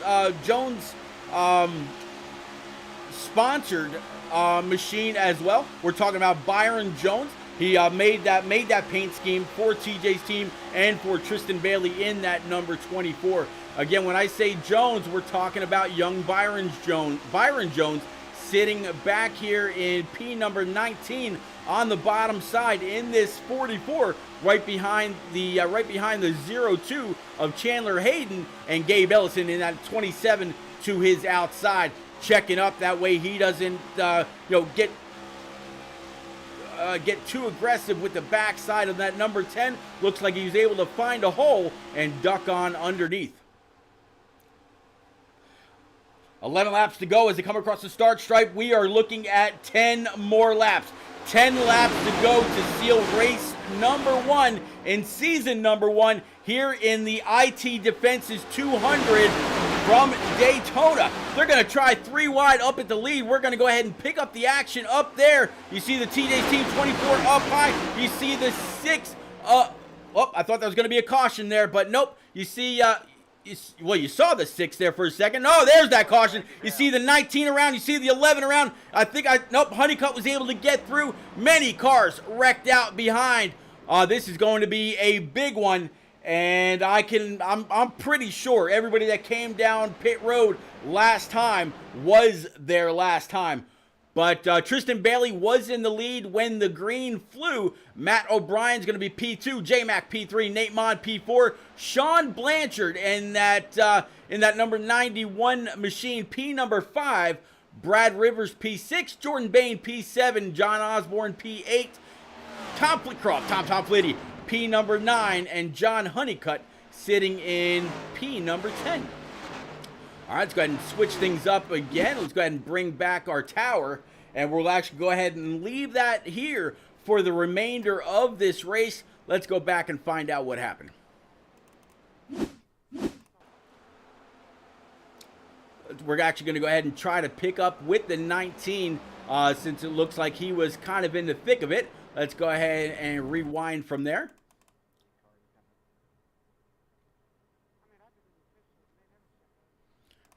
sponsored machine as well. We're talking about Byron Jones. He made that paint scheme for TJ's team and for Tristan Bailey in that number 24. Again, when I say Jones, we're talking about young Byron Jones sitting back here in P number 19 on the bottom side in this 44, right behind the 02 of Chandler Hayden and Gabe Ellison in that 27 to his outside, checking up. That way he doesn't get too aggressive with the backside of that number 10. Looks like he was able to find a hole and duck on underneath. 11 laps to go as they come across the start stripe. We are looking at 10 more laps. 10 laps to go to seal race number 1 in season number 1 here in the IT Defenses 200 from Daytona. They're going to try 3 wide up at the lead. We're going to go ahead and pick up the action up there. You see the TJ's team 24 up high. You see the 6 oh, I thought there was going to be a caution there, but nope. You see you saw the 6 there for a second. No, there's that caution. You see the 19 around. You see the 11 around. Nope, Honeycutt was able to get through. Many cars wrecked out behind. This is going to be a big one. And I'm pretty sure everybody that came down pit road last time was their last time. But Tristan Bailey was in the lead when the green flew. Matt O'Brien's going to be P2, J-Mac P3, Nate Mon P4, Sean Blanchard in that number 91 machine, P number 5, Brad Rivers P6, Jordan Bain P7, John Osborne P8, Tom Flitty P number 9, and John Honeycutt sitting in P number 10. All right, let's go ahead and switch things up again. Let's go ahead and bring back our tower, and we'll actually go ahead and leave that here for the remainder of this race. Let's go back and find out what happened. We're actually going to go ahead and try to pick up with the 19 since it looks like he was kind of in the thick of it. Let's go ahead and rewind from there.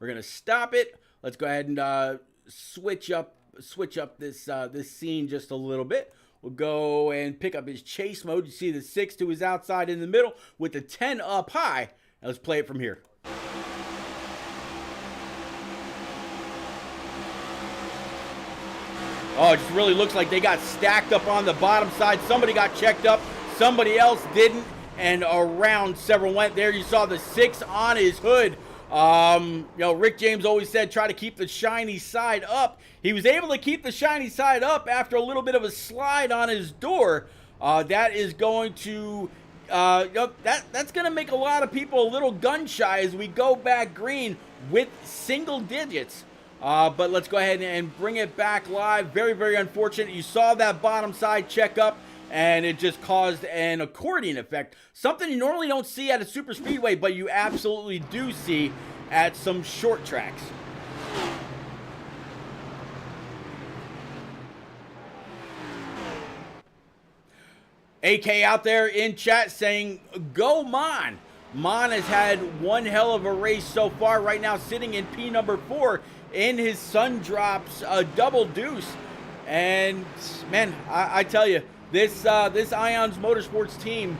We're going to stop it. Let's go ahead and switch up this scene just a little bit. We'll go and pick up his chase mode. You see the 6 to his outside in the middle with the 10 up high. Now let's play it from here. Oh, it just really looks like they got stacked up on the bottom side. Somebody got checked up. Somebody else didn't. And around several went there. You saw the 6 on his hood. Rick James always said try to keep the shiny side up. He was able to keep the shiny side up after a little bit of a slide on his door. That is going to that's going to make a lot of people a little gun shy as we go back green with single digits. But let's go ahead and bring it back live. Very, very unfortunate. You saw that bottom side check up, and it just caused an accordion effect. Something you normally don't see at a super speedway, but you absolutely do see at some short tracks. AK out there in chat saying, go Mon. Mon has had one hell of a race so far. Right now sitting in P number 4 in his Sun Drops double deuce. And man, I tell you, this Ions Motorsports team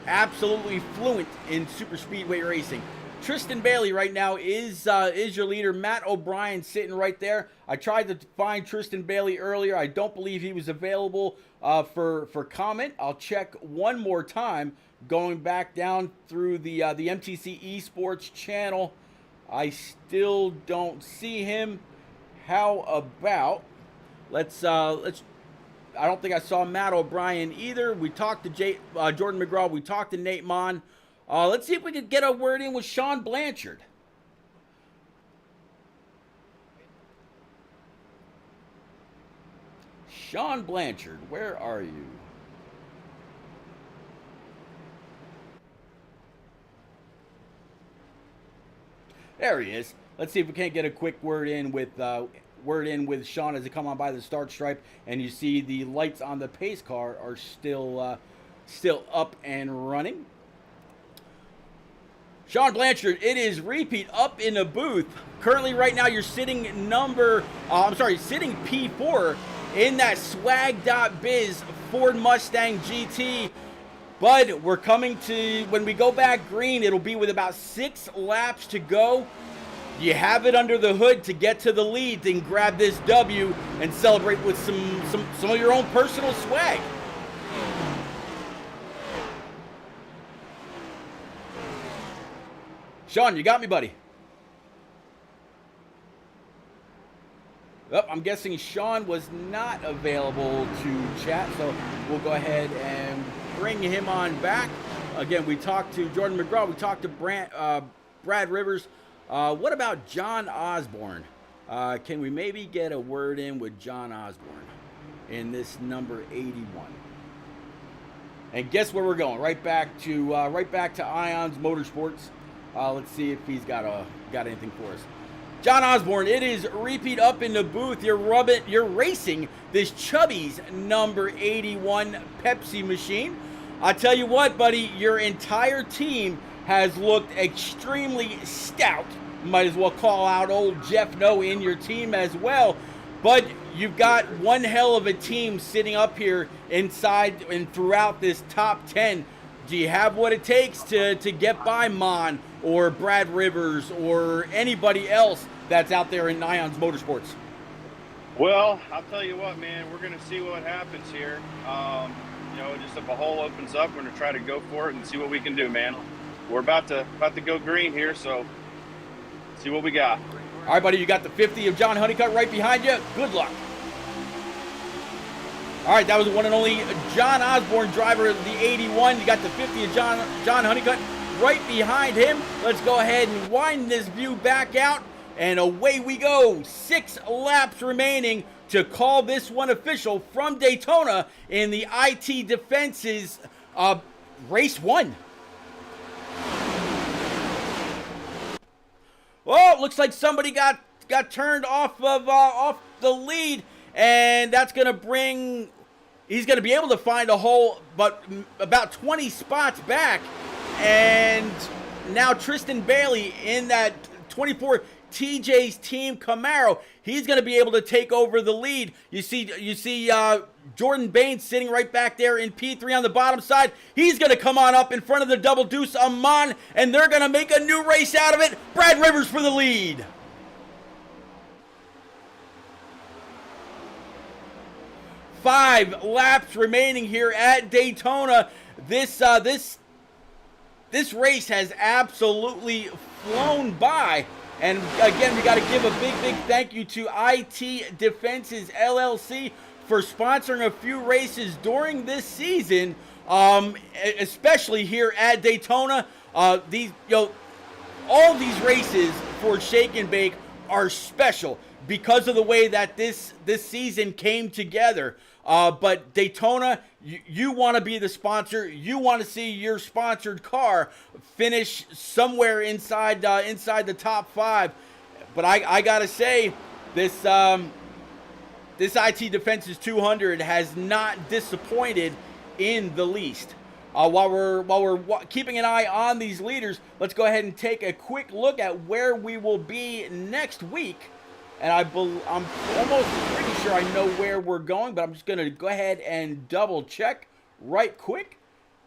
absolutely fluent in super speedway racing. Tristan Bailey right now is your leader. Matt O'Brien sitting right there. I tried to find Tristan Bailey earlier. I don't believe he was available for comment. I'll check one more time. Going back down through the MTC Esports channel, I still don't see him. How about let's I don't think I saw Matt O'Brien either. We talked to Jordan McGraw. We talked to Nate Mon. Let's see if we can get a word in with Sean Blanchard. Sean Blanchard, where are you? There he is. Let's see if we can't get a quick word in with Sean as they come on by the start stripe, and you see the lights on the pace car are still up and running. Sean Blanchard, it is repeat up in the booth. Currently, right now, you're sitting sitting P4 in that swag.biz Ford Mustang GT. Bud, we're coming to, when we go back green, it'll be with about 6 laps to go. You have it under the hood to get to the lead, then grab this W and celebrate with some of your own personal swag. Sean, you got me, buddy. Oh, I'm guessing Sean was not available to chat, so we'll go ahead and bring him on back. Again, we talked to Jordan McGraw. We talked to Brad Rivers. What about John Osborne? Can we maybe get a word in with John Osborne in this number 81? And guess where we're going? Right back to Ions Motorsports. Let's see if he's got anything for us. John Osborne, it is repeat up in the booth. You're racing this Chubby's number 81 Pepsi machine. I tell you what, buddy, your entire team has looked extremely stout. Might as well call out old Jeff No in your team as well. But you've got one hell of a team sitting up here inside and throughout this top 10. Do you have what it takes to get by Mon or Brad Rivers or anybody else that's out there in Ions Motorsports? Well, I'll tell you what, man, we're going to see what happens here. Just if a hole opens up, we're going to try to go for it and see what we can do, man. We're about to go green here, so see what we got. All right, buddy, you got the 50 of John Honeycutt right behind you. Good luck. All right, that was the one and only John Osborne, driver of the 81. You got the 50 of John Honeycutt right behind him. Let's go ahead and wind this view back out, and away we go. 6 laps remaining to call this one official from Daytona in the IT Defense's race 1. Oh, looks like somebody got turned off the lead, and that's going to bring. He's going to be able to find a hole, but about 20 spots back, and now Tristan Bailey in that 24 TJ's team Camaro. He's going to be able to take over the lead. You see Jordan Baines sitting right back there in P3 on the bottom side. He's going to come on up in front of the Double Deuce Amon, and they're going to make a new race out of it. Brad Rivers for the lead. Five laps remaining here at Daytona. This race has absolutely flown by. And again, we got to give a big thank you to IT Defenses LLC for sponsoring a few races during this season, especially here at Daytona. All these races for Shake and Bake are special because of the way that this season came together. But Daytona, you want to be the sponsor. You want to see your sponsored car finish somewhere inside the top 5. But I gotta say, this IT Defenses 200 has not disappointed in the least. While we're keeping an eye on these leaders, let's go ahead and take a quick look at where we will be next week. And I'm almost pretty sure I know where we're going, but I'm just going to go ahead and double check right quick.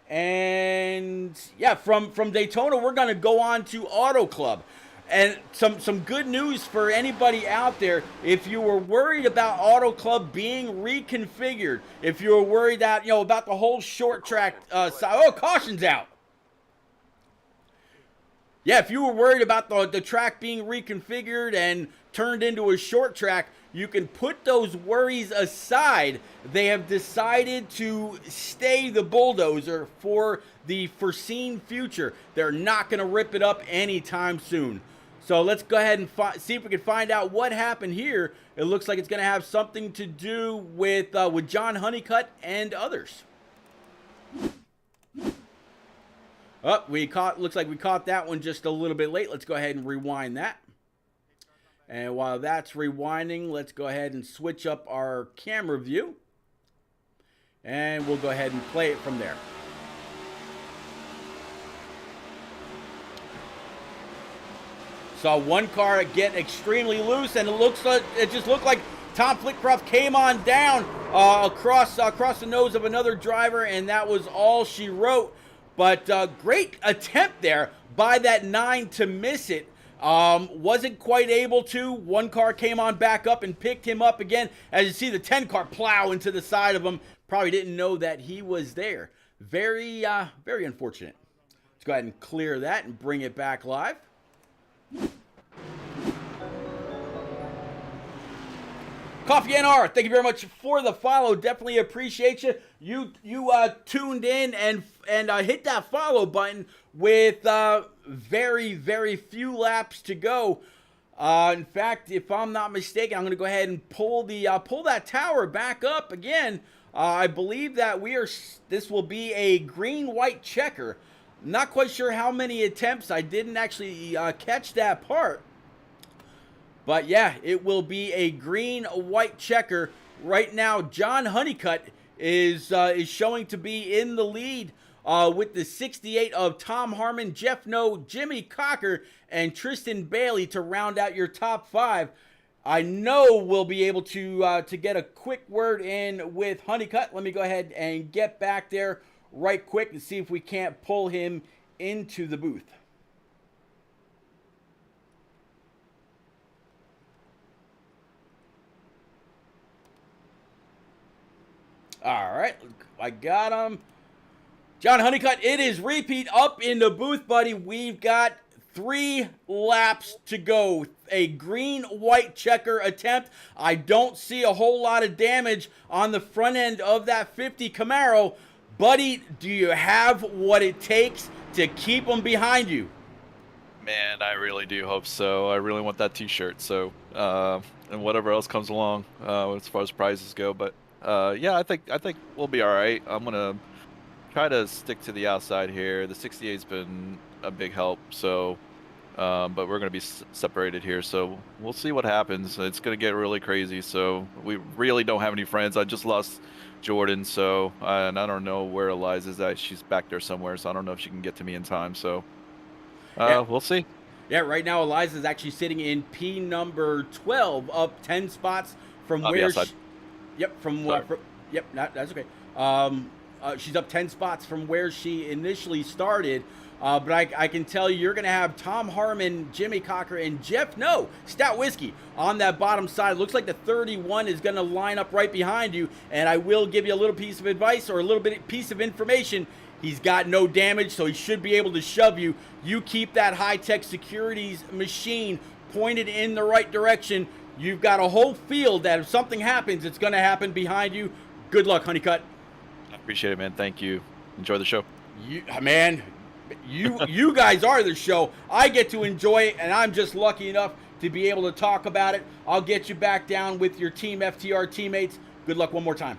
And yeah, from Daytona, we're going to go on to Auto Club. And some good news for anybody out there. If you were worried about Auto Club being reconfigured, if you were worried that, about the whole short track side, caution's out. Yeah, if you were worried about the track being reconfigured and turned into a short track, you can put those worries aside. They have decided to stay the bulldozer for the foreseen future. They're not going to rip it up anytime soon. So let's go ahead and see if we can find out what happened here. It looks like it's going to have something to do with John Honeycutt and others. Oh, looks like we caught that one just a little bit late. Let's go ahead and rewind that. And while that's rewinding, let's go ahead and switch up our camera view. And we'll go ahead and play it from there. Saw one car get extremely loose, and it just looked like Tom Flitcroft came on down across the nose of another driver, and that was all she wrote. But great attempt there by that 9 to miss it. Wasn't quite able to. One car came on back up and picked him up again. As you see the 10 car plow into the side of him. Probably didn't know that he was there. Very unfortunate. Let's go ahead and clear that and bring it back live. Coffee NR, thank you very much for the follow. Definitely appreciate you. You tuned in and hit that follow button with very few laps to go. In fact, if I'm not mistaken, I'm going to go ahead and pull that tower back up again. I believe that this will be a green-white checker. Not quite sure how many attempts. I didn't actually catch that part. But yeah, it will be a green-white checker. Right now, John Honeycutt is showing to be in the lead with the 68 of Tom Harmon, Jeff No, Jimmy Cocker, and Tristan Bailey to round out your top 5. I know we'll be able to get a quick word in with Honeycutt. Let me go ahead and get back there right quick and see if we can't pull him into the booth. All right, I got him. John Honeycutt, it is repeat up in the booth, buddy. We've got 3 laps to go. A green-white checker attempt. I don't see a whole lot of damage on the front end of that 50 Camaro. Buddy, do you have what it takes to keep them behind you? Man, I really do hope so. I really want that T-shirt. So, and whatever else comes along as far as prizes go. But yeah, I think we'll be all right. I'm gonna try to stick to the outside here. The 68's been a big help. So, but we're gonna be separated here. So we'll see what happens. It's gonna get really crazy. So we really don't have any friends. I just lost Jordan. So and I don't know where Eliza's at. She's back there somewhere. So I don't know if she can get to me in time. So. Yeah. We'll see. Yeah, right now Eliza's actually sitting in P number 12, up 10 spots from where she... Yep, that's okay. She's up 10 spots from where she initially started. But I can tell you're going to have Tom Harmon, Jimmy Cocker, and Jeff No, Stout Whiskey, on that bottom side. Looks like the 31 is going to line up right behind you. And I will give you a little piece of advice or a little piece of information. He's got no damage, so he should be able to shove you. You keep that high-tech securities machine pointed in the right direction. You've got a whole field that if something happens, it's going to happen behind you. Good luck, Honeycutt. I appreciate it, man. Thank you. Enjoy the show. You guys are the show. I get to enjoy it, and I'm just lucky enough to be able to talk about it. I'll get you back down with your Team FTR teammates. Good luck one more time.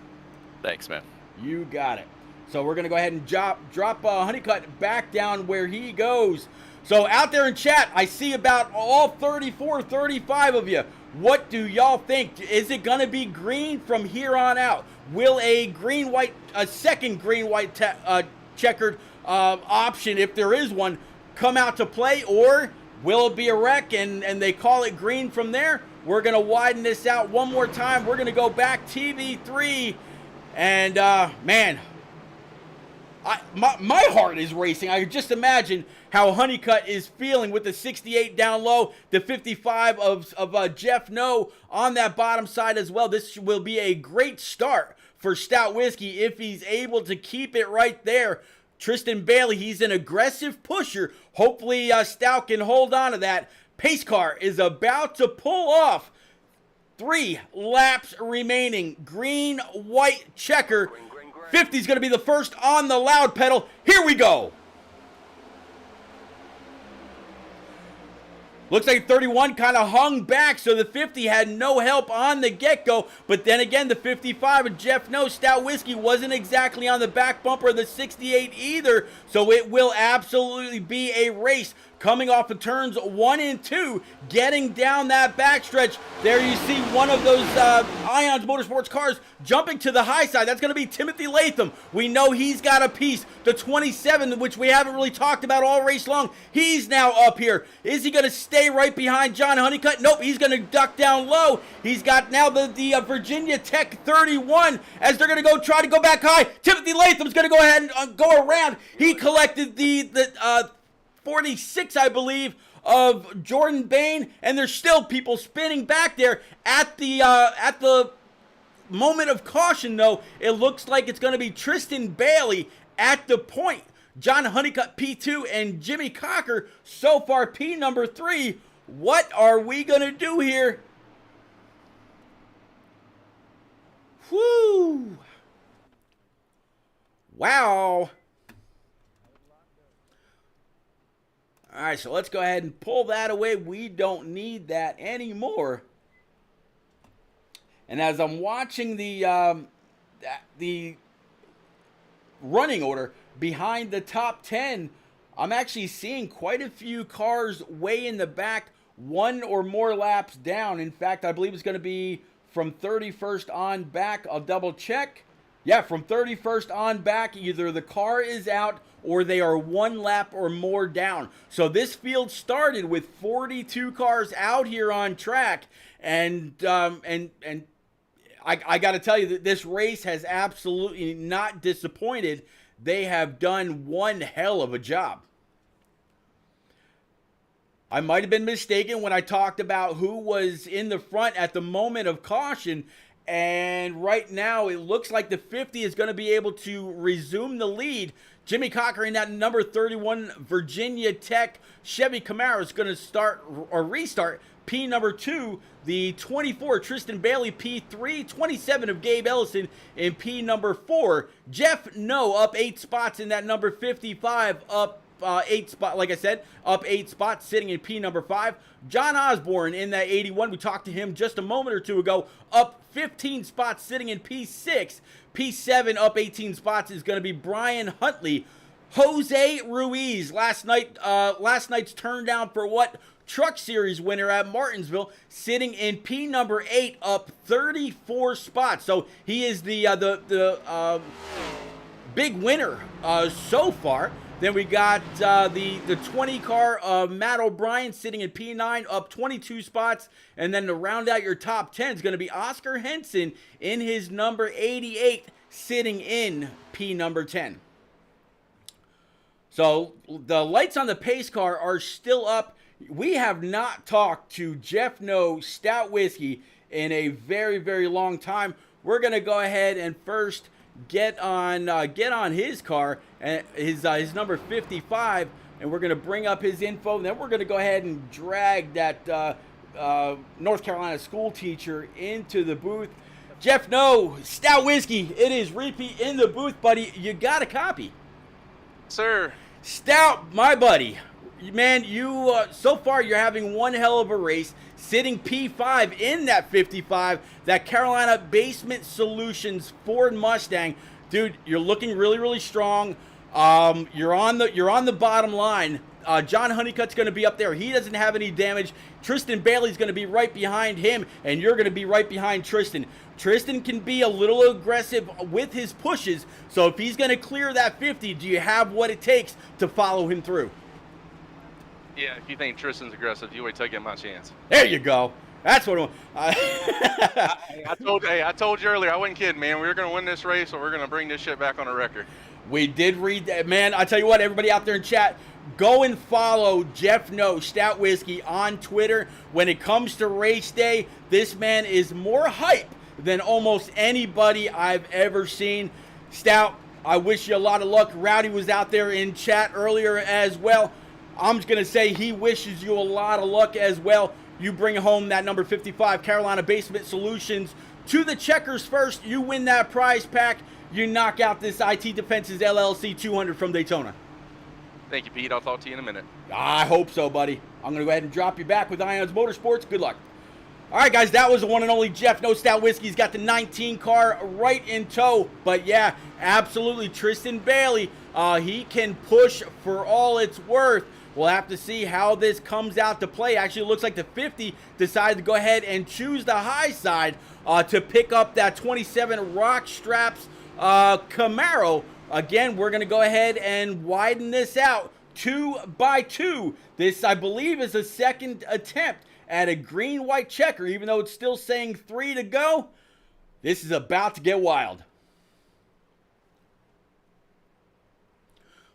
Thanks, man. You got it. So we're going to go ahead and drop Honeycutt back down where he goes. So out there in chat, I see about all 34, 35 of you. What do y'all think? Is it going to be green from here on out? Will a second green-white checkered option, if there is one, come out to play? Or will it be a wreck and they call it green from there? We're going to widen this out one more time. We're going to go back TV3. And, man... My heart is racing. I can just imagine how Honeycutt is feeling with the 68 down low, the 55 of Jeff No on that bottom side as well. This will be a great start for Stout Whiskey if he's able to keep it right there. Tristan Bailey, he's an aggressive pusher. Hopefully Stout can hold on to that. Pace car is about to pull off. 3 laps remaining. Green, white checker. 50 is going to be the first on the loud pedal. Here we go. Looks like 31 kind of hung back, so the 50 had no help on the get-go. But then again, the 55 of Jeff No, Stout Whiskey, wasn't exactly on the back bumper of the 68 either. So it will absolutely be a race coming off of turns 1 and 2, getting down that backstretch. There you see one of those Ions Motorsports cars jumping to the high side. That's going to be Timothy Latham. We know he's got a piece. The 27, which we haven't really talked about all race long, he's now up here. Is he going to stay right behind John Honeycutt? Nope, he's going to duck down low. He's got now the Virginia Tech 31 as they're going to try to go back high. Timothy Latham's going to go ahead and go around. He collected the 46, I believe, of Jordan Bain, and there's still people spinning back there at the moment of caution. Though it looks like it's going to be Tristan Bailey at the point. John Honeycutt P2 and Jimmy Cocker so far P number 3. What are we going to do here? Whoo! Wow. All right, so let's go ahead and pull that away. We don't need that anymore. And as I'm watching the running order behind the top 10, I'm actually seeing quite a few cars way in the back, 1 or more laps down. In fact, I believe it's going to be from 31st on back. I'll double check. Yeah, from 31st on back, either the car is out or they are 1 lap or more down. So this field started with 42 cars out here on track, and I got to tell you that this race has absolutely not disappointed. They have done one hell of a job. I might have been mistaken when I talked about who was in the front at the moment of caution. And right now, it looks like the 50 is going to be able to resume the lead. Jimmy Cocker in that number 31 Virginia Tech Chevy Camaro is going to start or restart P number 2. The 24 Tristan Bailey P3, 27 of Gabe Ellison in P number 4. Jeff No up 8 spots in that number 55, up 8 spot, like I said, up 8 spots, sitting in P number 5. John Osborne in that 81. We talked to him just a moment or two ago, up 15 spots, sitting in P6. P7 up 18 spots is going to be Brian Huntley. Jose Ruiz, last night's turn down for what? Truck Series winner at Martinsville, sitting in P number 8, up 34 spots. So he is the big winner so far. Then we got the 20 car of Matt O'Brien sitting in P9, up 22 spots. And then to round out your top 10 is going to be Oscar Henson in his number 88, sitting in P number 10. So the lights on the pace car are still up. We have not talked to Jeff No Stout Whiskey in a very, very long time. We're going to go ahead and first get on his car, and his number 55, and we're going to bring up his info. And then we're going to go ahead and drag that North Carolina school teacher into the booth. Jeff No Stout Whiskey, it is repeat in the booth, buddy. You got a copy, Sir. Stout, my buddy. Man, you so far you're having one hell of a race, sitting P5 in that 55, that Carolina Basement Solutions Ford Mustang. Dude, you're looking really, really strong. You're on the bottom line. John Honeycutt's going to be up there. He doesn't have any damage. Tristan Bailey's going to be right behind him, and you're going to be right behind Tristan. Tristan can be a little aggressive with his pushes, so if he's going to clear that 50, do you have what it takes to follow him through? Yeah, if you think Tristan's aggressive, you wait till I get my chance. There you go. That's what I told you earlier, I wasn't kidding, man. We were going to win this race, or we're going to bring this shit back on a record. We did read that. Man, I tell you what, everybody out there in chat, go and follow Jeff No Stout Whiskey on Twitter. When it comes to race day, this man is more hype than almost anybody I've ever seen. Stout, I wish you a lot of luck. Rowdy was out there in chat earlier as well. I'm just going to say he wishes you a lot of luck as well. You bring home that number 55 Carolina Basement Solutions to the checkers first. You win that prize pack. You knock out this IT Defenses LLC 200 from Daytona. Thank you, Pete. I'll talk to you in a minute. I hope so, buddy. I'm going to go ahead and drop you back with Ions Motorsports. Good luck. All right, guys, that was the one and only Jeff No Stout Whiskey. He's got the 19 car right in tow. But, yeah, absolutely, Tristan Bailey, he can push for all it's worth. We'll have to see how this comes out to play. Actually, it looks like the 50 decided to go ahead and choose the high side to pick up that 27 Rock Straps Camaro. Again, we're going to go ahead and widen this out 2x2. This, I believe, is a second attempt at a green-white checker, even though it's still saying 3 to go. This is about to get wild.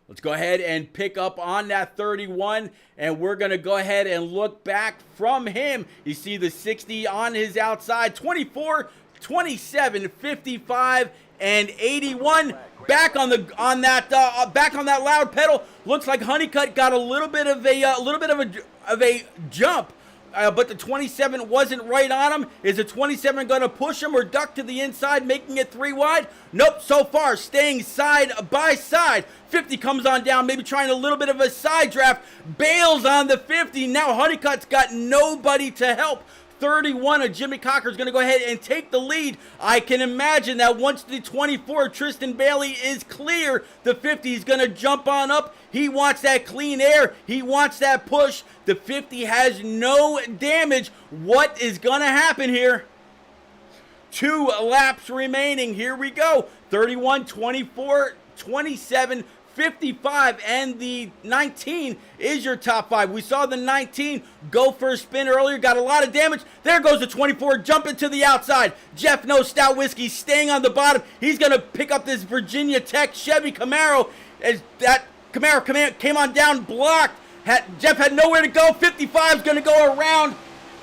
Let's go ahead and pick up on that 31, and we're going to go ahead and look back from him. You see the 60 on his outside, 24, 27, 55, and 81. Back on that loud pedal. Looks like Honeycutt got a little bit of a jump. But the 27 wasn't right on him. Is the 27 going to push him or duck to the inside, making it 3 wide? Nope, so far staying side by side. 50 comes on down, maybe trying a little bit of a side draft. Bails on the 50. Now Honeycutt's got nobody to help. 31 of Jimmy Cocker is going to go ahead and take the lead. I can imagine that once the 24, Tristan Bailey, is clear, the 50 is going to jump on up. He wants that clean air. He wants that push. The 50 has no damage. What is going to happen here? 2 laps remaining. Here we go. 31, 24, 27, 55, and the 19 is your top 5. We saw the 19 go for a spin earlier, got a lot of damage. There goes the 24, jumping to the outside. Jeff No Stout Whiskey staying on the bottom. He's going to pick up this Virginia Tech Chevy Camaro. As that Camaro came on down, blocked. Jeff had nowhere to go. 55 is going to go around,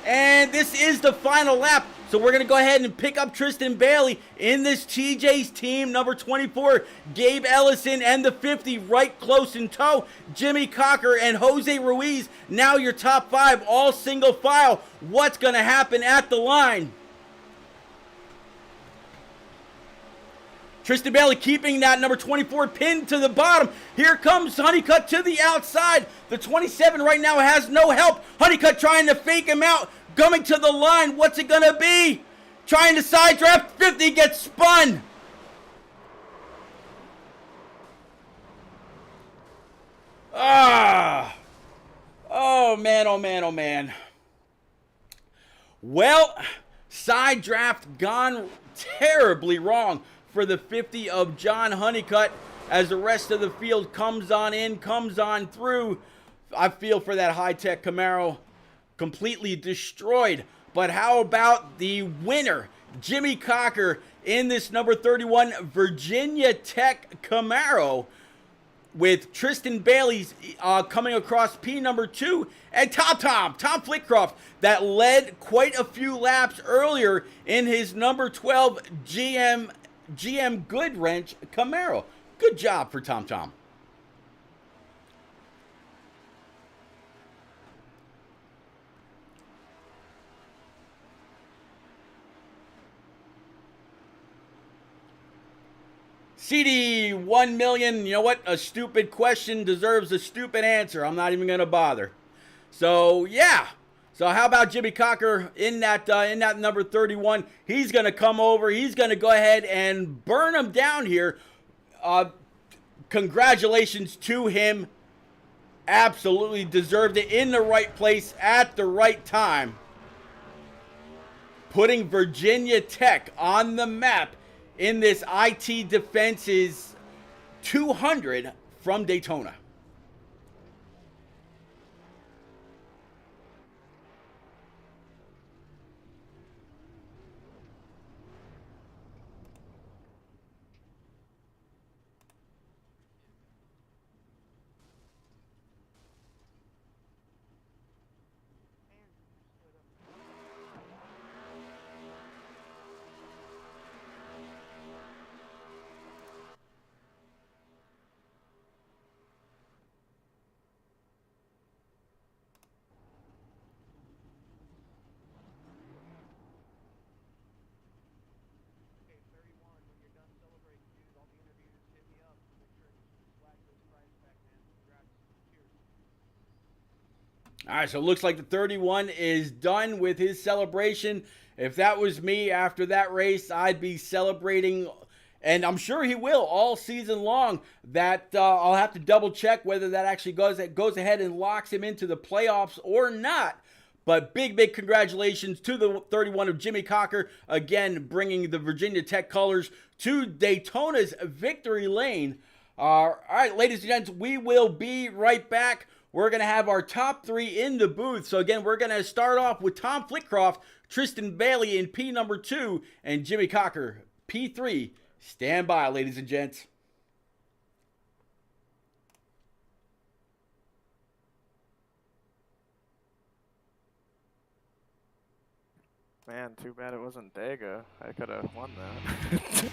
and this is the final lap. So we're going to go ahead and pick up Tristan Bailey in this TJ's team, number 24, Gabe Ellison, and the 50 right close in tow. Jimmy Cocker and Jose Ruiz, now your top 5, all single file. What's going to happen at the line? Tristan Bailey keeping that number 24 pinned to the bottom. Here comes Honeycutt to the outside. The 27 right now has no help. Honeycutt trying to fake him out. Coming to the line, what's it gonna be? Trying to side draft, 50 gets spun. Oh man, oh man, oh man. Well, side draft gone terribly wrong for the 50 of John Honeycutt as the rest of the field comes on in, comes on through. I feel for that high-tech Camaro. Completely destroyed. But how about the winner, Jimmy Cocker, in this number 31 Virginia Tech Camaro, with Tristan Bailey coming across P number 2, and Tom Flitcroft, that led quite a few laps earlier in his number 12 GM Goodwrench Camaro. Good job for Tom. CD 1 million, you know what? A stupid question deserves a stupid answer. I'm not even going to bother. So, yeah. So, how about Jimmy Cocker in that number 31? He's going to come over. He's going to go ahead and burn him down here. Congratulations to him. Absolutely deserved it, in the right place at the right time. Putting Virginia Tech on the map in this IT Defenses 200 from Daytona. All right, so it looks like the 31 is done with his celebration. If that was me after that race, I'd be celebrating, and I'm sure he will all season long. That I'll have to double check whether that actually goes ahead and locks him into the playoffs or not. But big congratulations to the 31 of Jimmy Cocker, again bringing the Virginia Tech colors to Daytona's victory lane. All right, ladies and gents, we will be right back. We're going to have our top three in the booth. So again, we're going to start off with Tom Flitcroft, Tristan Bailey in P number 2, and Jimmy Cocker, P3. Stand by, ladies and gents. Man, too bad it wasn't Dega. I could have won that.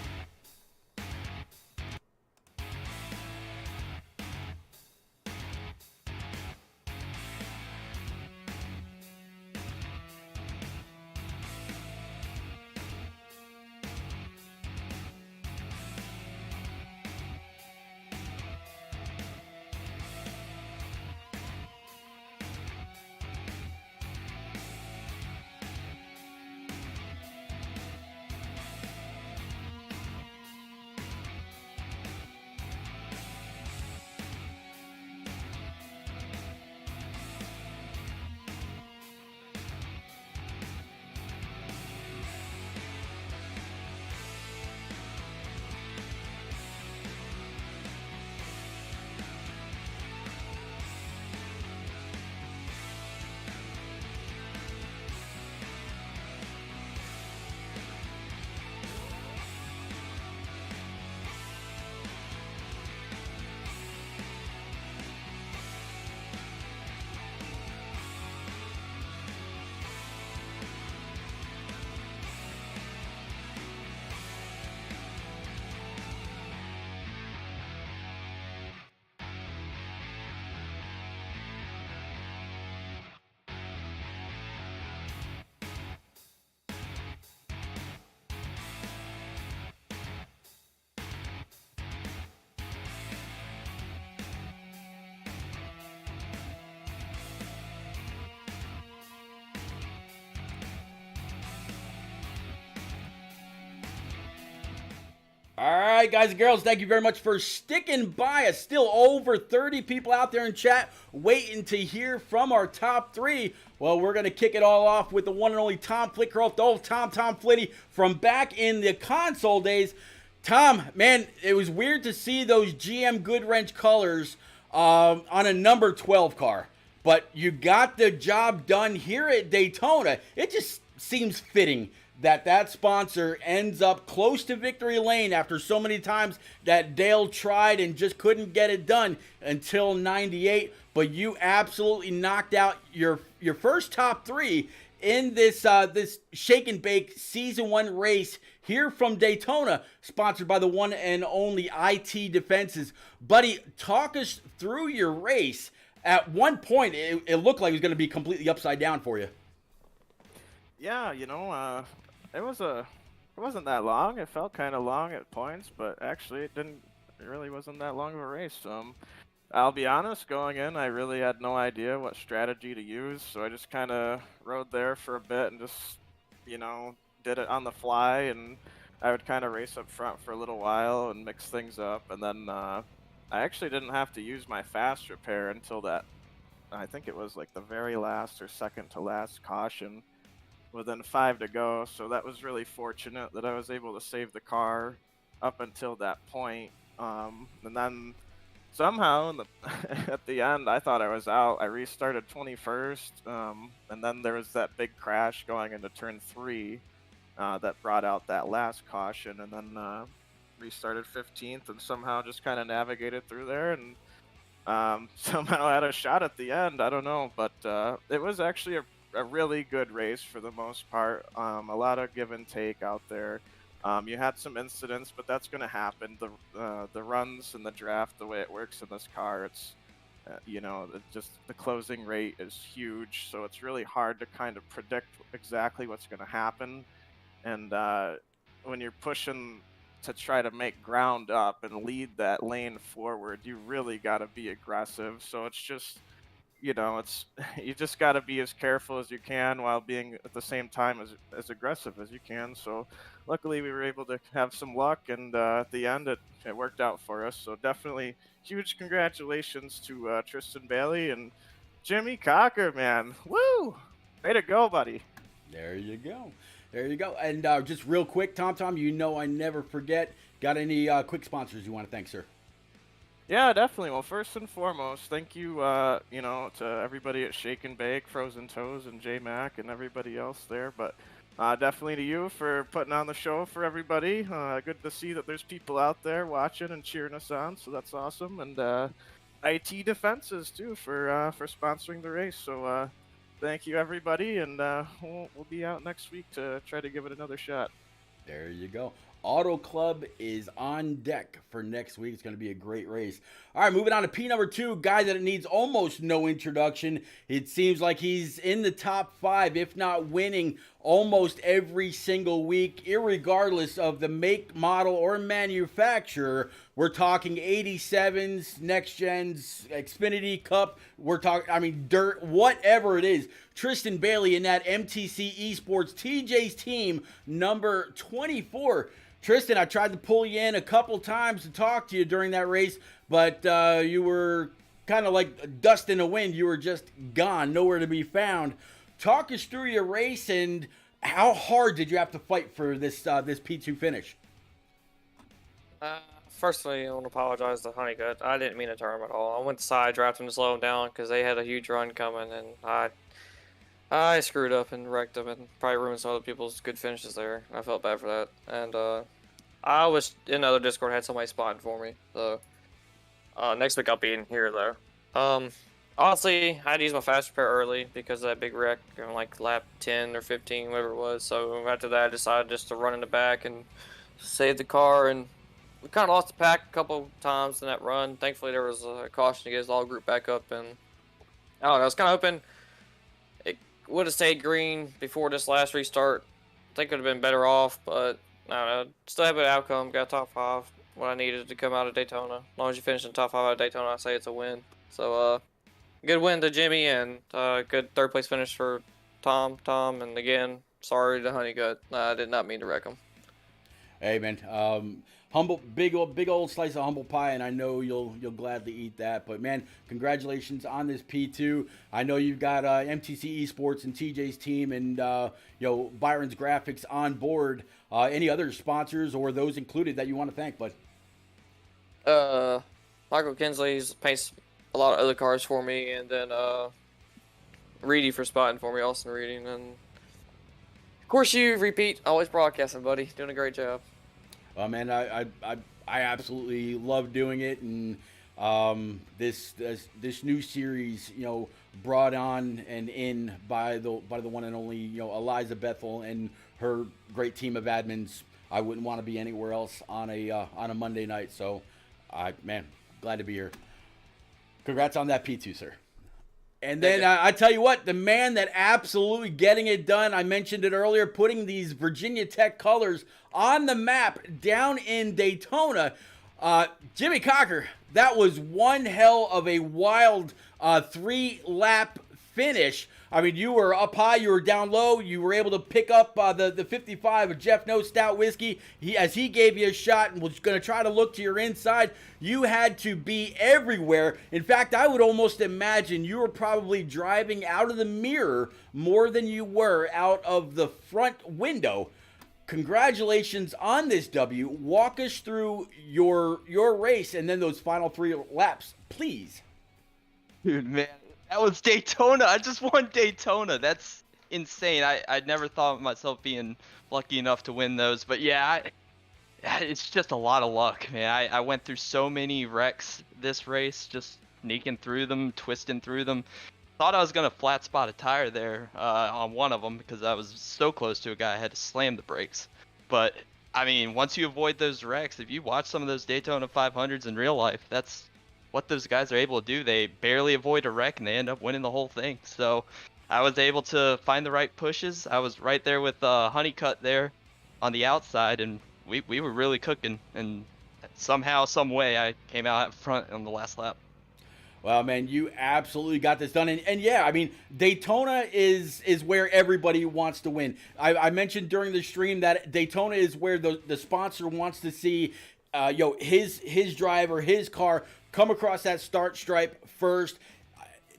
All right, guys and girls, thank you very much for sticking by us. Still over 30 people out there in chat waiting to hear from our top three. Well, we're going to kick it all off with the one and only Tom Flitcroft, the old Tom Flitty from back in the console days. Tom, man, it was weird to see those GM Goodwrench colors on a number 12 car. But you got the job done here at Daytona. It just seems fitting that sponsor ends up close to victory lane after so many times that Dale tried and just couldn't get it done until 98. But you absolutely knocked out your first top three in this shake and bake season 1 race here from Daytona, sponsored by the one and only IT Defenses. Buddy, talk us through your race. At one point, it looked like it was going to be completely upside down for you. Yeah, it wasn't that long. It felt kind of long at points, but actually it really wasn't that long of a race. I'll be honest, going in, I really had no idea what strategy to use, so I just kind of rode there for a bit and just, did it on the fly, and I would kind of race up front for a little while and mix things up, and then I actually didn't have to use my fast repair until I think it was like the very last or second to last caution, within 5 to go, so that was really fortunate that I was able to save the car up until that point. And then somehow at the end, I thought I was out. I restarted 21st, and then there was that big crash going into turn 3 that brought out that last caution, and then restarted 15th and somehow just kind of navigated through there and somehow had a shot at the end. I don't know, but it was actually a really good race for the most part. A lot of give and take out there. You had some incidents, but that's going to happen. The runs and the draft, the way it works in this car, it's just the closing rate is huge, so it's really hard to kind of predict exactly what's going to happen. And when you're pushing to try to make ground up and lead that lane forward, you really got to be aggressive. So it's just you know, it's you just got to be as careful as you can while being at the same time as aggressive as you can. So luckily we were able to have some luck, and at the end it worked out for us. So definitely huge congratulations to Tristan Bailey and Jimmy Cocker, man. Woo! Way to go, buddy. There you go. There you go. And just real quick, Tom, you know I never forget. Got any quick sponsors you want to thank, sir? Yeah, definitely. Well, first and foremost, thank you, to everybody at Shake and Bake, Frozen Toes, and J Mac, and everybody else there. But definitely to you for putting on the show for everybody. Good to see that there's people out there watching and cheering us on, so that's awesome. And IT Defenses too for sponsoring the race. So thank you, everybody, and we'll be out next week to try to give it another shot. There you go. Auto Club is on deck for next week. It's going to be a great race. All right, moving on to P number 2, guy that needs almost no introduction. It seems like he's in the top 5, if not winning, almost every single week, irregardless of the make, model, or manufacturer. We're talking 87s, next gens, Xfinity Cup. We're talking, dirt, whatever it is. Tristan Bailey in that MTC Esports TJ's team, number 24. Tristan, I tried to pull you in a couple times to talk to you during that race, but you were kind of like dust in the wind. You were just gone, nowhere to be found. Talk us through your race and how hard did you have to fight for this P2 finish? Firstly, I want to apologize to Honeygut. I didn't mean to turn him at all. I went to side draft him to slow him down because they had a huge run coming, and I screwed up and wrecked them and probably ruined some other people's good finishes there. I felt bad for that. And I was in another Discord, had somebody spotting for me. So next week I'll be in here though. Honestly, I had to use my fast repair early because of that big wreck on like lap 10 or 15, whatever it was. So after that, I decided just to run in the back and save the car. And we kind of lost the pack a couple times in that run. Thankfully, there was a caution to get us all grouped back up. And I don't know, I was kind of hoping it would have stayed green before this last restart. I think it would have been better off, but I don't know. Still have an outcome. Got top 5. What I needed to come out of Daytona. As long as you finish in top 5 out of Daytona, I say it's a win. So, good win to Jimmy and good third place finish for Tom. And again, sorry to Honeygut. I did not mean to wreck him. Hey man, humble, big old slice of humble pie, and I know you'll gladly eat that. But man, congratulations on this P2. I know you've got MTC Esports and TJ's team and Byron's Graphics on board. Any other sponsors or those included that you want to thank, bud? Michael Kinsley's paints a lot of other cars for me, and then Reedy for spotting for me, Austin Reedy, and of course you, Repeat, always broadcasting, buddy, doing a great job. Man, I absolutely love doing it, and this new series, brought on and in by the one and only Eliza Bethel and her great team of admins. I wouldn't want to be anywhere else on a Monday night. So, glad to be here. Congrats on that P2, sir. And then I tell you what, the man that absolutely getting it done, I mentioned it earlier, putting these Virginia Tech colors on the map down in Daytona, Jimmy Cocker. That was one hell of a wild 3-lap finish. I mean, you were up high, you were down low, you were able to pick up the 55 of Jeff No Stout Whiskey. As he gave you a shot and was going to try to look to your inside, you had to be everywhere. In fact, I would almost imagine you were probably driving out of the mirror more than you were out of the front window. Congratulations on this W. Walk us through your race and then those final 3 laps, please. Dude, man. That was Daytona. I just won Daytona. That's insane. I never thought of myself being lucky enough to win those. But yeah, it's just a lot of luck, man. I went through so many wrecks this race, just sneaking through them, twisting through them. Thought I was going to flat spot a tire there on one of them because I was so close to a guy I had to slam the brakes. But, I mean, once you avoid those wrecks, if you watch some of those Daytona 500s in real life, that's what those guys are able to do. They barely avoid a wreck and they end up winning the whole thing. So I was able to find the right pushes. I was right there with Honeycut there on the outside, and we were really cooking, and somehow, some way I came out up front on the last lap. Well, man, you absolutely got this done. And yeah, I mean, Daytona is where everybody wants to win. I mentioned during the stream that Daytona is where the sponsor wants to see his driver, his car come across that start stripe first.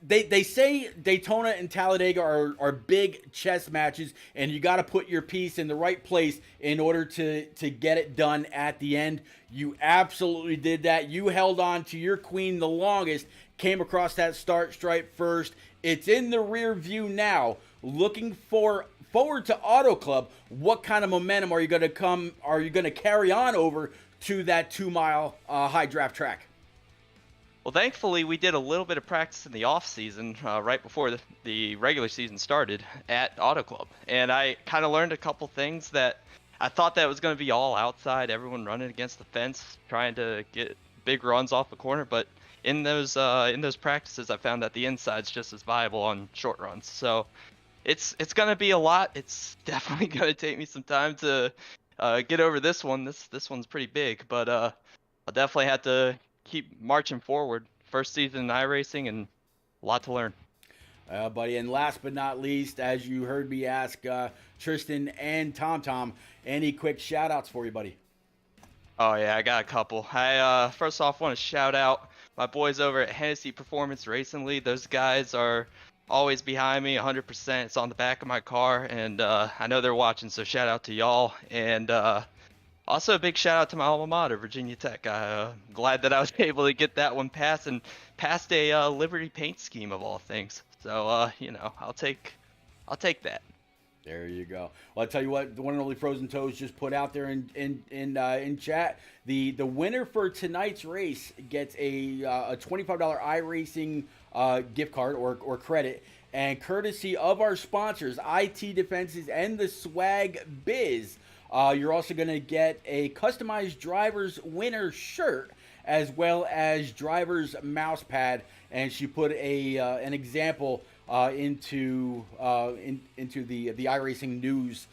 They say Daytona and Talladega are big chess matches, and you got to put your piece in the right place in order to get it done at the end. You absolutely did that. You held on to your queen the longest, came across that start stripe first. It's in the rear view now. Looking forward to Auto Club. What kind of momentum are you going to carry on over to that 2 mile high draft track? Well, thankfully, we did a little bit of practice in the off season, right before the regular season started at Auto Club, and I kind of learned a couple things that I thought that was going to be all outside, everyone running against the fence, trying to get big runs off the corner. But in those practices, I found that the inside's just as viable on short runs. So it's going to be a lot. It's definitely going to take me some time to get over this one. This one's pretty big, but I'll definitely have to keep marching forward. First season in iRacing and a lot to learn. Buddy, and last but not least, as you heard me ask Tristan and TomTom, any quick shout outs for you, buddy? Oh yeah, I got a couple. I first off want to shout out my boys over at Hennessy Performance Racing League. Those guys are always behind me 100%. It's on the back of my car, and I know they're watching, so shout out to y'all. And also, a big shout out to my alma mater, Virginia Tech. Glad that I was able to get that one passed, and passed a Liberty paint scheme of all things. So, I'll take that. There you go. Well, I'll tell you what, the one and only Frozen Toes just put out there in chat. The winner for tonight's race gets a $25 iRacing gift card or credit, and courtesy of our sponsors, IT Defenses and the Swag Biz. You're also going to get a customized driver's winner shirt as well as driver's mouse pad, and she put an example into the iRacing news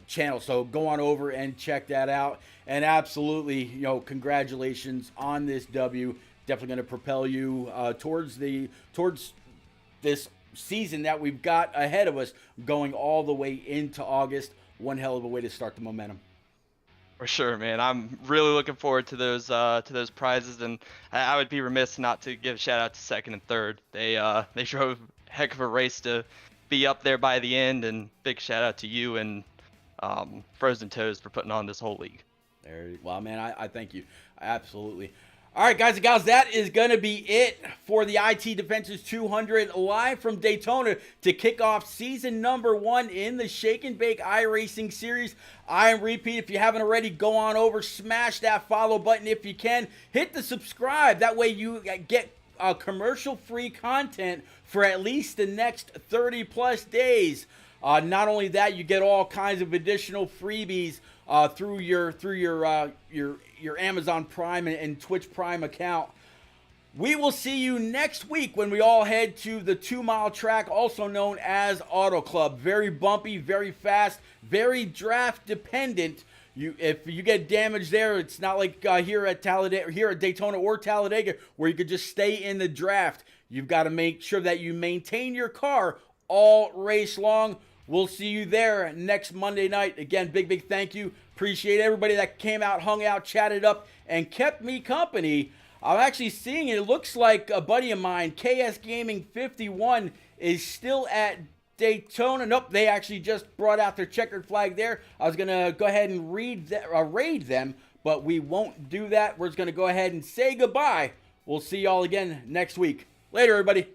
channel. So go on over and check that out. And absolutely, congratulations on this W. Definitely going to propel you towards this season that we've got ahead of us, going all the way into August. One hell of a way to start the momentum. For sure, man. I'm really looking forward to those prizes, and I would be remiss not to give a shout out to second and third. They drove a heck of a race to be up there by the end, and big shout out to you and Frozen Toes for putting on this whole league. Well, man, I thank you. Absolutely. All right, guys and gals, that is going to be it for the IT Defenses 200 live from Daytona to kick off season number 1 in the Shake and Bake iRacing series. I am Repeat. If you haven't already, go on over, smash that follow button if you can. Hit the subscribe. That way you get commercial-free content for at least the next 30-plus days. Not only that, you get all kinds of additional freebies through your Amazon Prime and Twitch Prime account. We will see you next week when we all head to the 2 mile track, also known as Auto Club. Very bumpy, very fast, very draft dependent. If you get damaged there, it's not like here at Daytona or Talladega where you could just stay in the draft. You've got to make sure that you maintain your car all race long. We'll see you there next Monday night. Again, big thank you. Appreciate everybody that came out, hung out, chatted up, and kept me company. I'm actually seeing it. It looks like a buddy of mine, KS Gaming 51, is still at Daytona. Nope, they actually just brought out their checkered flag there. I was going to go ahead and raid them, but we won't do that. We're just going to go ahead and say goodbye. We'll see y'all again next week. Later, everybody.